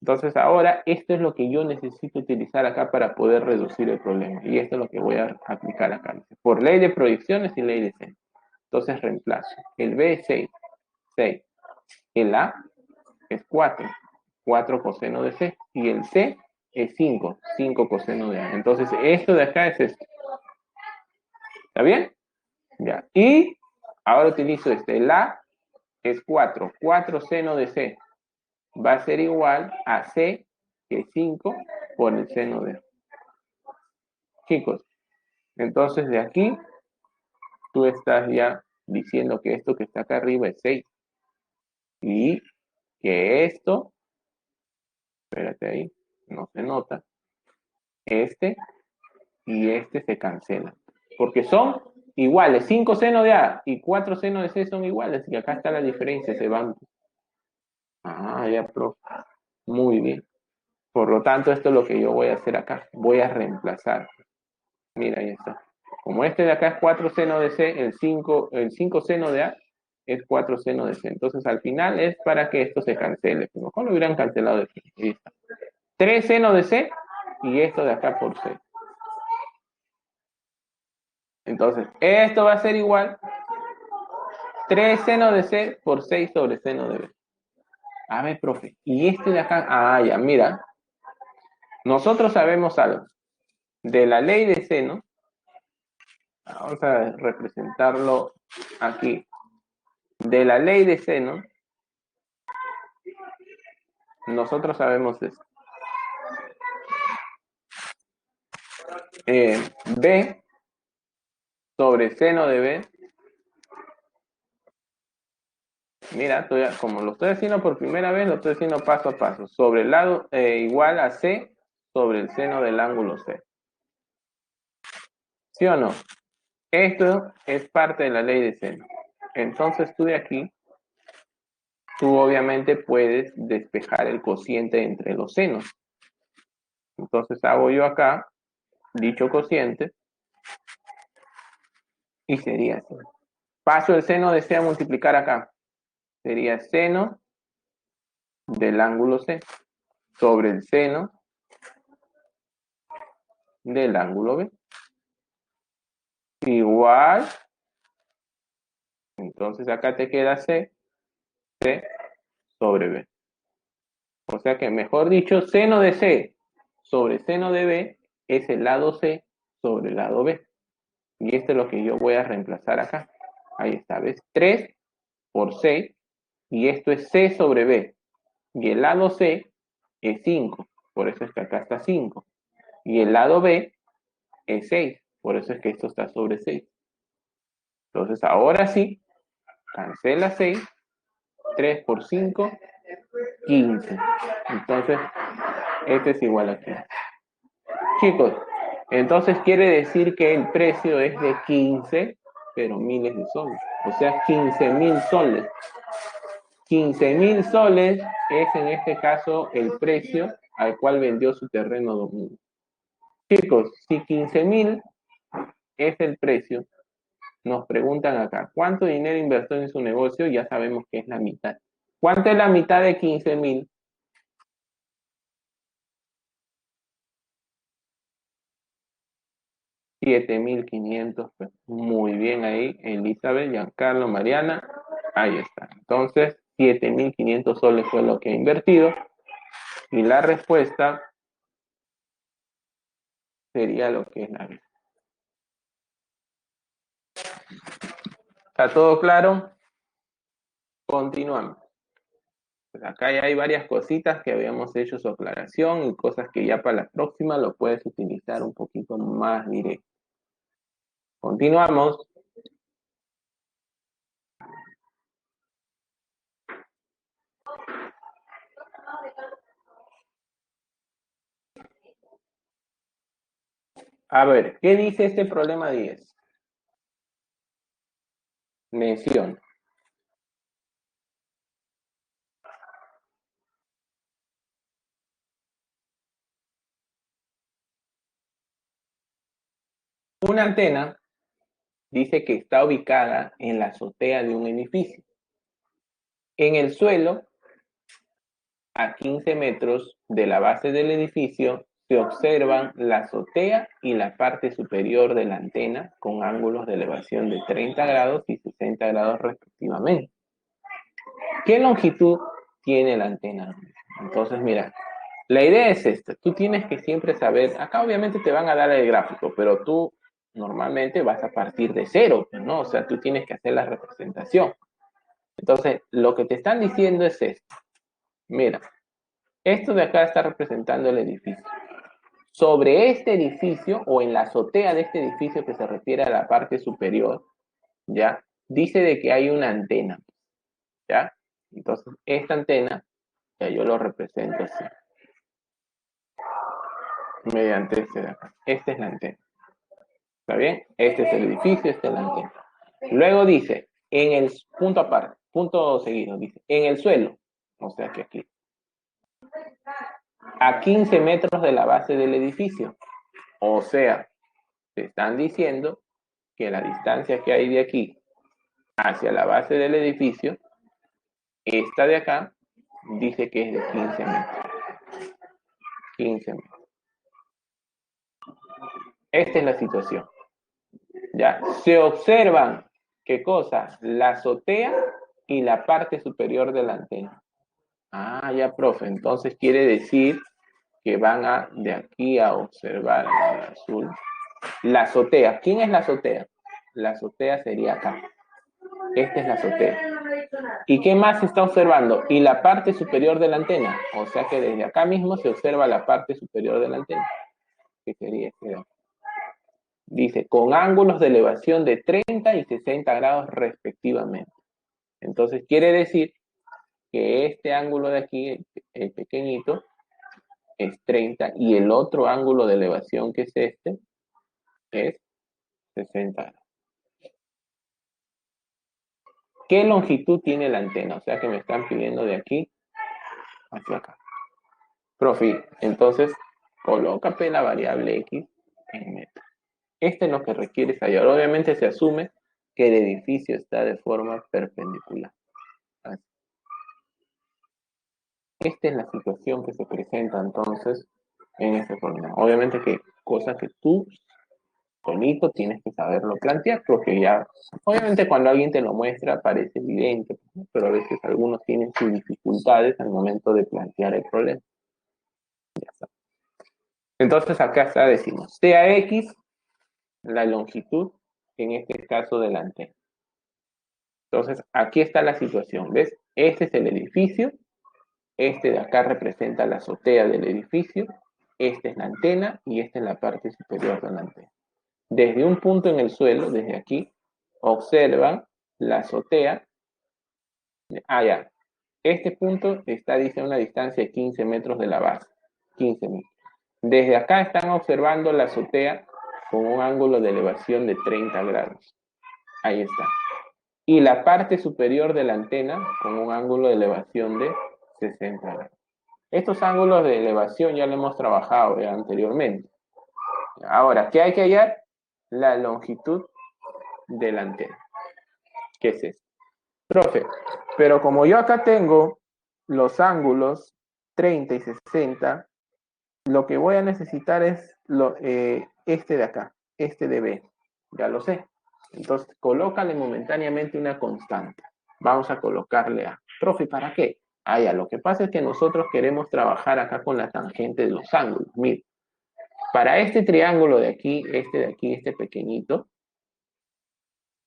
Entonces ahora esto es lo que yo necesito utilizar acá para poder reducir el problema. Y esto es lo que voy a aplicar acá. Por ley de proyecciones y ley de seno. Entonces reemplazo. El B es 6. 6. El A es 4. 4 coseno de C. Y el C es 5. 5 coseno de A. Entonces esto de acá es esto. ¿Está bien? Ya. Y ahora utilizo este. El A es 4. 4 seno de C va a ser igual a C, que es 5, por el seno de A. Chicos, entonces de aquí tú estás ya diciendo que esto que está acá arriba es 6. Y que esto, espérate ahí, no se nota, este y este se cancelan. Porque son iguales. 5 seno de A y 4 seno de C son iguales. Y acá está la diferencia, se van. Ah, ya, profe. Muy bien. Por lo tanto, esto es lo que yo voy a hacer acá. Voy a reemplazar. Mira, ahí está. Como este de acá es 4 seno de C, el 5 seno de A es 4 seno de C. Entonces, al final es para que esto se cancele. Mejor lo hubieran cancelado de aquí. Ahí está. 3 seno de C y esto de acá por C. Entonces, esto va a ser igual 3 seno de C por 6 sobre seno de B. A ver, profe, y este de acá, ah, ya, mira, nosotros sabemos algo. De la ley de seno, vamos a representarlo aquí. De la ley de seno, nosotros sabemos esto. B sobre seno de B. Mira, como lo estoy haciendo por primera vez, lo estoy haciendo paso a paso. Sobre el lado igual a C sobre el seno del ángulo C. ¿Sí o no? Esto es parte de la ley de seno. Entonces tú de aquí tú obviamente puedes despejar el cociente entre los senos. Entonces hago yo acá dicho cociente y sería así. Paso el seno de C a multiplicar acá. Sería seno del ángulo C sobre el seno del ángulo B. Igual, entonces acá te queda C sobre B. O sea que, mejor dicho, seno de C sobre seno de B es el lado C sobre el lado B. Y esto es lo que yo voy a reemplazar acá. Ahí está, ¿ves? 3 por 6, y esto es C sobre B. Y el lado C es 5, por eso es que acá está 5. Y el lado B es 6, por eso es que esto está sobre 6. Entonces, ahora sí, cancela 6, 3 por 5, 15. Entonces, este es igual a 15. Chicos, entonces quiere decir que el precio es de 15, pero miles de soles. O sea, 15.000 soles. 15.000 soles es en este caso el precio al cual vendió su terreno Domingo. Chicos, si 15.000 es el precio, nos preguntan acá, ¿cuánto dinero invirtió en su negocio? Ya sabemos que es la mitad. ¿Cuánto es la mitad de 15.000? 7.500. Muy bien ahí, Elizabeth, Giancarlo, Mariana. Ahí está. Entonces, 7.500 soles fue lo que he invertido. Y la respuesta sería lo que es la vida. ¿Está todo claro? Continuamos. Pues acá ya hay varias cositas que habíamos hecho su aclaración y cosas que ya para la próxima lo puedes utilizar un poquito más directo. Continuamos. A ver, ¿qué dice este problema 10? Menciona. Una antena dice que está ubicada en la azotea de un edificio. En el suelo, a 15 metros de la base del edificio, se observan la azotea y la parte superior de la antena con ángulos de elevación de 30 grados y 60 grados respectivamente. ¿Qué longitud tiene la antena? Entonces, mira, la idea es esta. Tú tienes que siempre saber, acá obviamente te van a dar el gráfico, pero tú normalmente vas a partir de cero, ¿no? O sea, tú tienes que hacer la representación. Entonces, lo que te están diciendo es esto. Mira, esto de acá está representando el edificio. Sobre este edificio o en la azotea de este edificio que se refiere a la parte superior, ¿ya? Dice de que hay una antena, ¿ya? Entonces, esta antena, ya yo lo represento así, mediante este de acá. Esta es la antena. ¿Está bien? Este es el edificio, esta es la antena. Luego dice, en el punto aparte, punto seguido, dice, en el suelo, o sea que aquí, a 15 metros de la base del edificio. O sea, te están diciendo que la distancia que hay de aquí hacia la base del edificio, esta de acá, dice que es de 15 metros. 15 metros. Esta es la situación. Ya, se observan, ¿qué cosa? La azotea y la parte superior de la antena. Ah, ya, profe. Entonces quiere decir que van a de aquí a observar en el azul la azotea. ¿Quién es la azotea? La azotea sería acá. Esta es la azotea. ¿Y qué más se está observando? Y la parte superior de la antena. O sea que desde acá mismo se observa la parte superior de la antena. ¿Qué sería este? Dice, con ángulos de elevación de 30 y 60 grados respectivamente. Entonces quiere decir que este ángulo de aquí, el pequeñito, es 30 y el otro ángulo de elevación que es este es 60 grados. ¿Qué longitud tiene la antena? O sea que me están pidiendo de aquí hacia acá. Profe, entonces colócate la variable x en metros. Este es lo que requiere hallar. Obviamente se asume que el edificio está de forma perpendicular. Así. Esta es la situación que se presenta entonces en este problema. Obviamente que cosa que tú solito tienes que saberlo plantear, porque ya, obviamente cuando alguien te lo muestra parece evidente, pero a veces algunos tienen sus dificultades al momento de plantear el problema. Ya está. Entonces acá está, decimos, sea X la longitud, en este caso de la antena. Entonces aquí está la situación, ¿ves? Este es el edificio, este de acá representa la azotea del edificio, esta es la antena y esta es la parte superior de la antena. Desde un punto en el suelo, desde aquí, observan la azotea. Ya. Este punto está, dice, a una distancia de 15 metros de la base. 15 metros. Desde acá están observando la azotea con un ángulo de elevación de 30 grados. Ahí está. Y la parte superior de la antena con un ángulo de elevación de 60 grados. Estos ángulos de elevación ya lo hemos trabajado anteriormente. Ahora, ¿qué hay que hallar? La longitud de la antena. ¿Qué es esto? Profe, pero como yo acá tengo los ángulos 30 y 60, lo que voy a necesitar es este de acá, este de B. Ya lo sé. Entonces, colócale momentáneamente una constante. Vamos a colocarle A. Profe, ¿para qué? Ya, lo que pasa es que nosotros queremos trabajar acá con la tangente de los ángulos. Mira, para este triángulo de aquí, este pequeñito,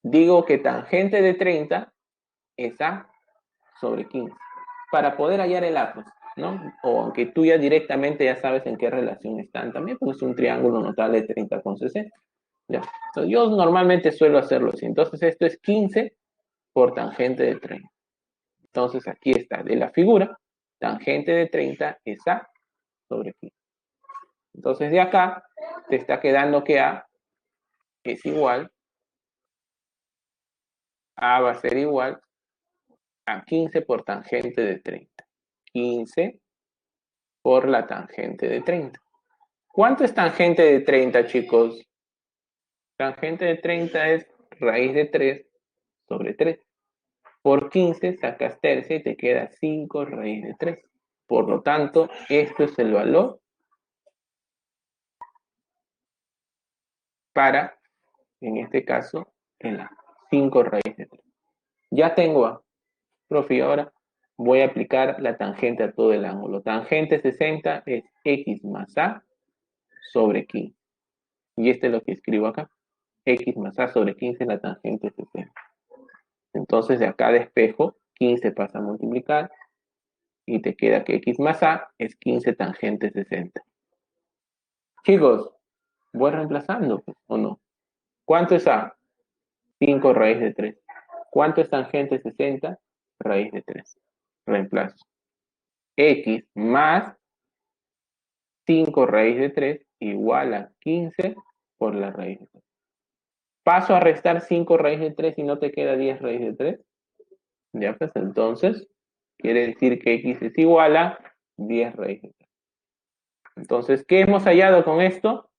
digo que tangente de 30 es A sobre 15. Para poder hallar el A, pues, ¿no? O aunque tú ya directamente ya sabes en qué relación están también, pues es un triángulo notable de 30 con 60. Ya. Entonces, yo normalmente suelo hacerlo así. Entonces esto es 15 por tangente de 30. Entonces aquí está, de la figura, tangente de 30 es A sobre 15. Entonces de acá te está quedando que A es igual, A va a ser igual a 15 por tangente de 30. 15 por la tangente de 30. ¿Cuánto es tangente de 30, chicos? Tangente de 30 es raíz de 3 sobre 3. Por 15 sacas tercia y te queda 5 raíz de 3. Por lo tanto, esto es el valor para, en este caso, el A. 5 raíz de 3. Ya tengo A. Profe, ahora voy a aplicar la tangente a todo el ángulo. Tangente 60 es X más A sobre 15. Y esto es lo que escribo acá. X más A sobre 15 es la tangente 60. Entonces de acá despejo, 15 pasa a multiplicar y te queda que X más A es 15 tangente 60. Chicos, voy reemplazando, pues, ¿o no? ¿Cuánto es A? 5 raíz de 3. ¿Cuánto es tangente 60? Raíz de 3. Reemplazo. X más 5 raíz de 3 igual a 15 por la raíz de 3. Paso a restar 5 raíz de 3 y no te queda 10 raíz de 3. Ya, pues entonces, quiere decir que X es igual a 10 raíz de 3. Entonces, ¿qué hemos hallado con esto?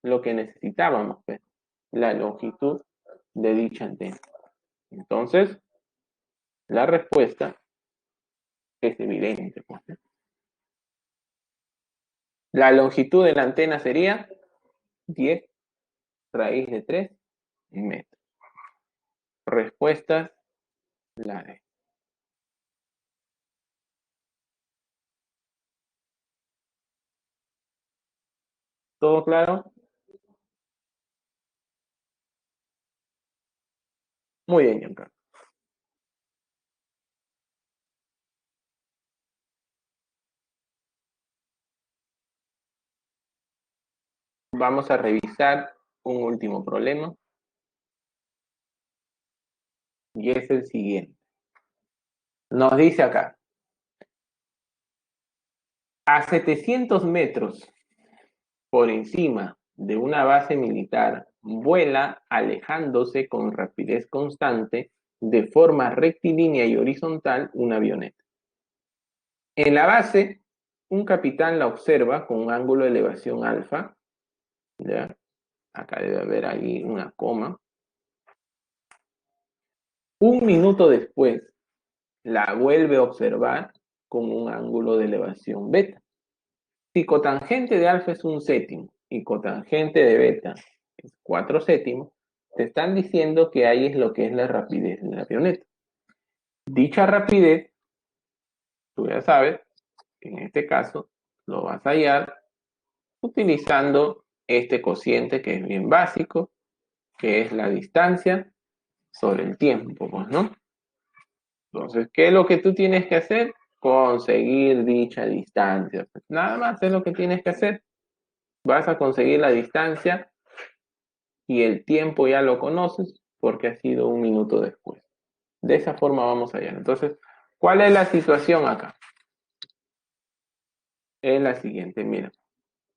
Lo que necesitábamos, pues, la longitud de dicha antena. Entonces, la respuesta es evidente, pues. La longitud de la antena sería 10 raíz de 3 metros. Respuesta la D. ¿Todo claro? Muy bien, Giancarlo. Vamos a revisar un último problema. Y es el siguiente. Nos dice acá. A 700 metros por encima de una base militar, vuela alejándose con rapidez constante de forma rectilínea y horizontal una avioneta. En la base, un capitán la observa con un ángulo de elevación alfa, ¿ya? Acá debe haber ahí una coma. Un minuto después, la vuelve a observar con un ángulo de elevación beta. Si cotangente de alfa es un séptimo y cotangente de beta es 4 séptimos, te están diciendo que ahí es lo que es la rapidez de la avioneta. Dicha rapidez, tú ya sabes, en este caso, lo vas a hallar utilizando este cociente que es bien básico, que es la distancia sobre el tiempo, pues, ¿no? Entonces, ¿qué es lo que tú tienes que hacer? Conseguir dicha distancia. Pues nada más es lo que tienes que hacer. Vas a conseguir la distancia y el tiempo ya lo conoces porque ha sido un minuto después. De esa forma vamos allá. Entonces, ¿cuál es la situación acá? Es la siguiente, mira.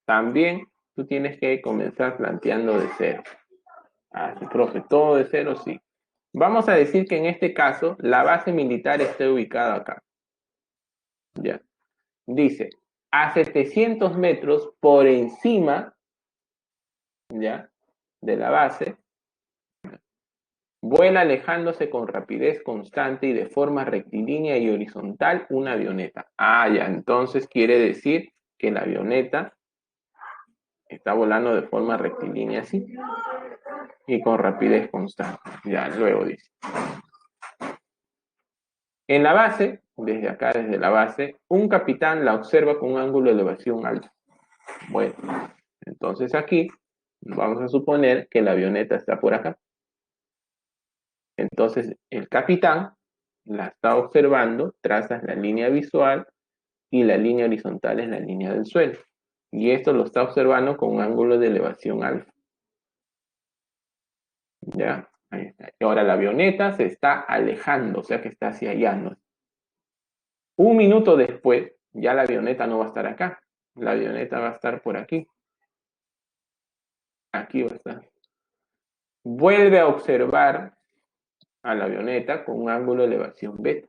También tú tienes que comenzar planteando de cero. Ah, sí, profe, todo de cero, sí. Vamos a decir que en este caso la base militar esté ubicada acá. Ya. Dice, a 700 metros por encima, ya, de la base, vuela alejándose con rapidez constante y de forma rectilínea y horizontal una avioneta. Ah, ya, entonces quiere decir que la avioneta está volando de forma rectilínea así y con rapidez constante. Ya, luego dice. En la base, desde acá, desde la base, un capitán la observa con un ángulo de elevación alto. Bueno, entonces aquí vamos a suponer que la avioneta está por acá. Entonces el capitán la está observando, trazas la línea visual y la línea horizontal es la línea del suelo. Y esto lo está observando con un ángulo de elevación alfa. ¿Ya? Ahí está. Y ahora la avioneta se está alejando, o sea que está hacia allá, ¿no? Un minuto después, ya la avioneta no va a estar acá. La avioneta va a estar por aquí. Aquí va a estar. Vuelve a observar a la avioneta con un ángulo de elevación beta.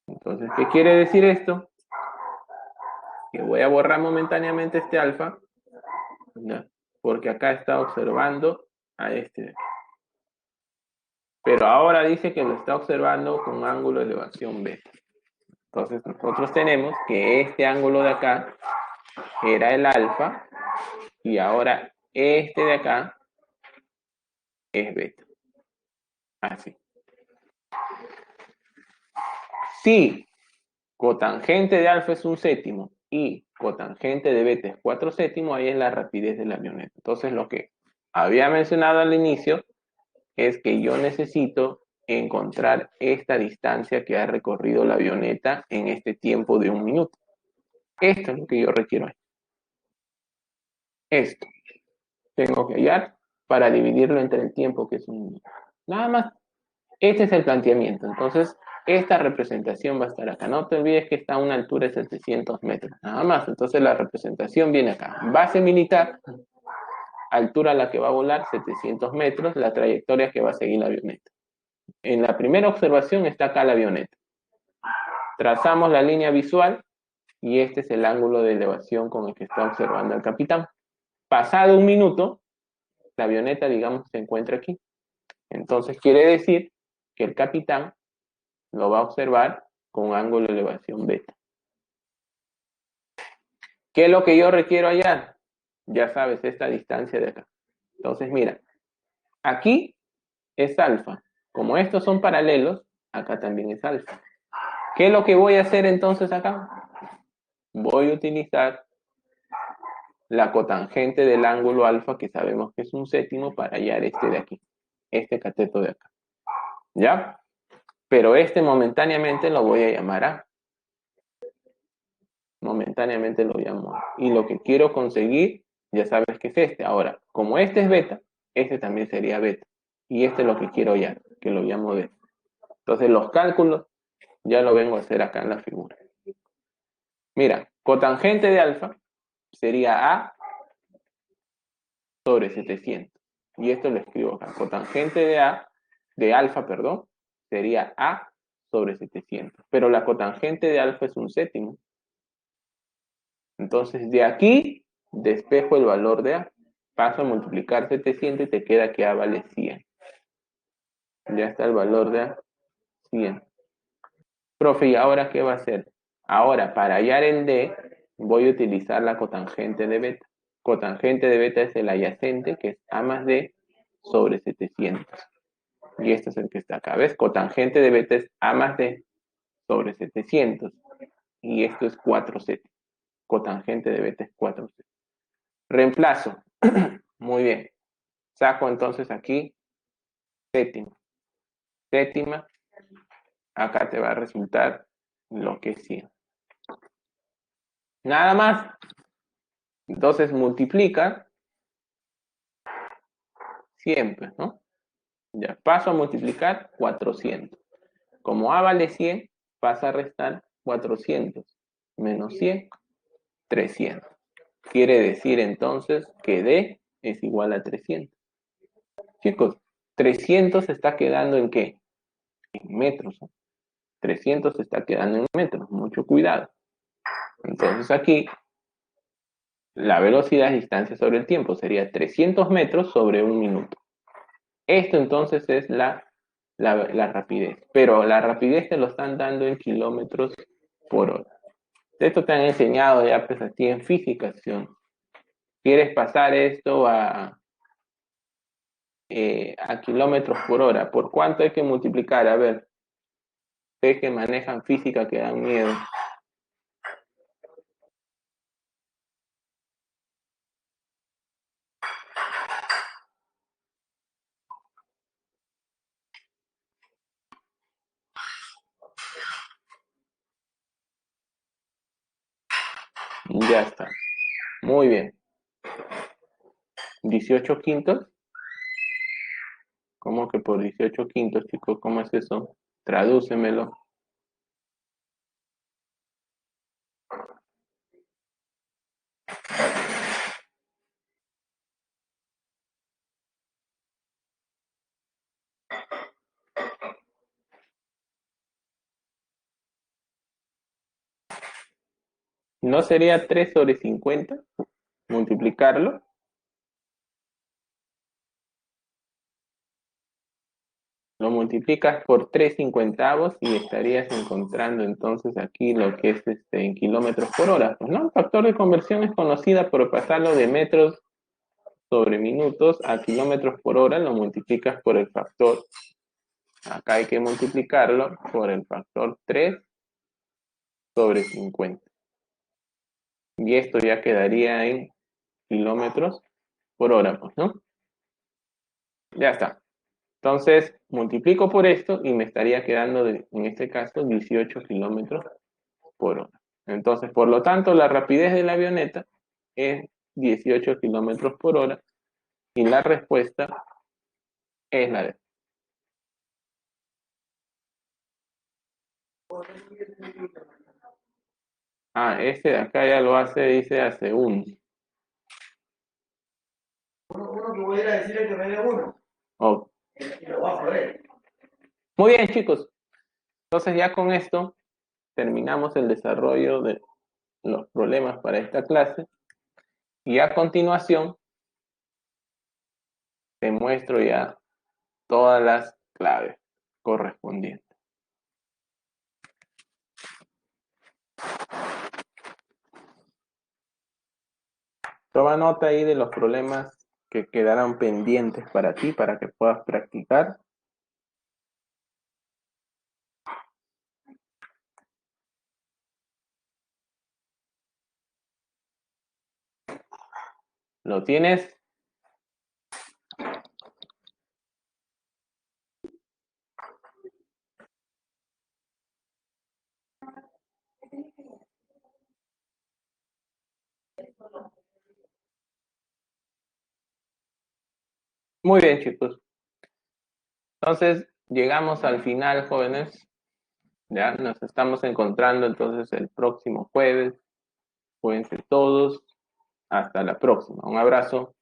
Entonces, ¿qué quiere decir esto? Que voy a borrar momentáneamente este alfa, ¿ya? Porque acá está observando a este de aquí. Pero ahora dice que lo está observando con un ángulo de elevación beta. Entonces nosotros tenemos que este ángulo de acá era el alfa y ahora este de acá es beta. Así. Si cotangente de alfa es un séptimo y cotangente de beta es 4 séptimos, ahí es la rapidez de la avioneta. Entonces lo que había mencionado al inicio es que yo necesito encontrar esta distancia que ha recorrido la avioneta en este tiempo de un minuto. Esto es lo que yo requiero. Esto. Tengo que hallar para dividirlo entre el tiempo que es un minuto. Nada más. Este es el planteamiento. Entonces, esta representación va a estar acá. No te olvides que está a una altura de 700 metros. Nada más. Entonces, la representación viene acá. Base militar, altura a la que va a volar, 700 metros, la trayectoria que va a seguir la avioneta. En la primera observación está acá la avioneta. Trazamos la línea visual y este es el ángulo de elevación con el que está observando el capitán. Pasado un minuto, la avioneta, digamos, se encuentra aquí. Entonces quiere decir que el capitán lo va a observar con un ángulo de elevación beta. ¿Qué es lo que yo requiero hallar? Ya sabes, esta distancia de acá. Entonces, mira, aquí es alfa. Como estos son paralelos, acá también es alfa. ¿Qué es lo que voy a hacer entonces acá? Voy a utilizar la cotangente del ángulo alfa, que sabemos que es un séptimo, para hallar este de aquí, este cateto de acá. ¿Ya? Pero este momentáneamente lo voy a llamar A. Momentáneamente lo llamo A. Y lo que quiero conseguir, ya sabes que es este. Ahora, como este es beta, este también sería beta. Y este es lo que quiero hallar, que lo llamo D. Entonces los cálculos ya lo vengo a hacer acá en la figura. Mira, cotangente de alfa sería A sobre 700. Y esto lo escribo acá. Cotangente de A, de alfa, perdón, sería A sobre 700. Pero la cotangente de alfa es un séptimo. Entonces, de aquí despejo el valor de A. Paso a multiplicar 700 y te queda que A vale 100. Ya está el valor de A, 100. Profe, ¿y ahora qué va a hacer? Ahora, para hallar el D, voy a utilizar la cotangente de beta. Cotangente de beta es el adyacente, que es A más D sobre 700. Y este es el que está acá. ¿Ves? Cotangente de beta es A más D sobre 700. Y esto es 4z. Cotangente de beta es 4z. Reemplazo. Muy bien. Saco entonces aquí séptima. Séptima. Acá te va a resultar lo que es 100. Nada más. Entonces multiplica siempre, ¿no? Ya paso a multiplicar 400. Como A vale 100, pasa a restar 400 menos 100, 300. Quiere decir entonces que D es igual a 300. Chicos, 300 se está quedando ¿en qué? En metros. 300 se está quedando en metros. Mucho cuidado. Entonces aquí la velocidad es distancia sobre el tiempo. Sería 300 metros sobre un minuto. Esto entonces es la rapidez. Pero la rapidez te lo están dando en kilómetros por hora. Esto te han enseñado ya pues a ti en física. Si quieres pasar esto a kilómetros por hora, ¿por cuánto hay que multiplicar? A ver, ustedes que manejan física que dan miedo. Ya está. Muy bien. 18 quintos. ¿Cómo que por 18 quintos, chicos? ¿Cómo es eso? Tradúcemelo. ¿No sería 3 sobre 50? Multiplicarlo. Lo multiplicas por 3 cincuentavos y estarías encontrando entonces aquí lo que es en kilómetros por hora. Pues, ¿no? El factor de conversión es conocida por pasarlo de metros sobre minutos a kilómetros por hora, lo multiplicas por el factor. Acá hay que multiplicarlo por el factor 3 sobre 50. Y esto ya quedaría en kilómetros por hora, pues, ¿no? Ya está. Entonces, multiplico por esto y me estaría quedando, en este caso, 18 kilómetros por hora. Entonces, por lo tanto, la rapidez de la avioneta es 18 kilómetros por hora y la respuesta es la de. Ah, este de acá ya lo hace, dice a segundos. Uno que pudiera decir que me dé uno. Oh. Y lo va a joder. Muy bien, chicos. Entonces ya con esto terminamos el desarrollo de los problemas para esta clase. Y a continuación te muestro ya todas las claves correspondientes. Toma nota ahí de los problemas que quedarán pendientes para ti, para que puedas practicar. ¿Lo tienes? Muy bien, chicos. Entonces, llegamos al final, jóvenes. Ya nos estamos encontrando entonces el próximo jueves. Cuídense todos. Hasta la próxima. Un abrazo.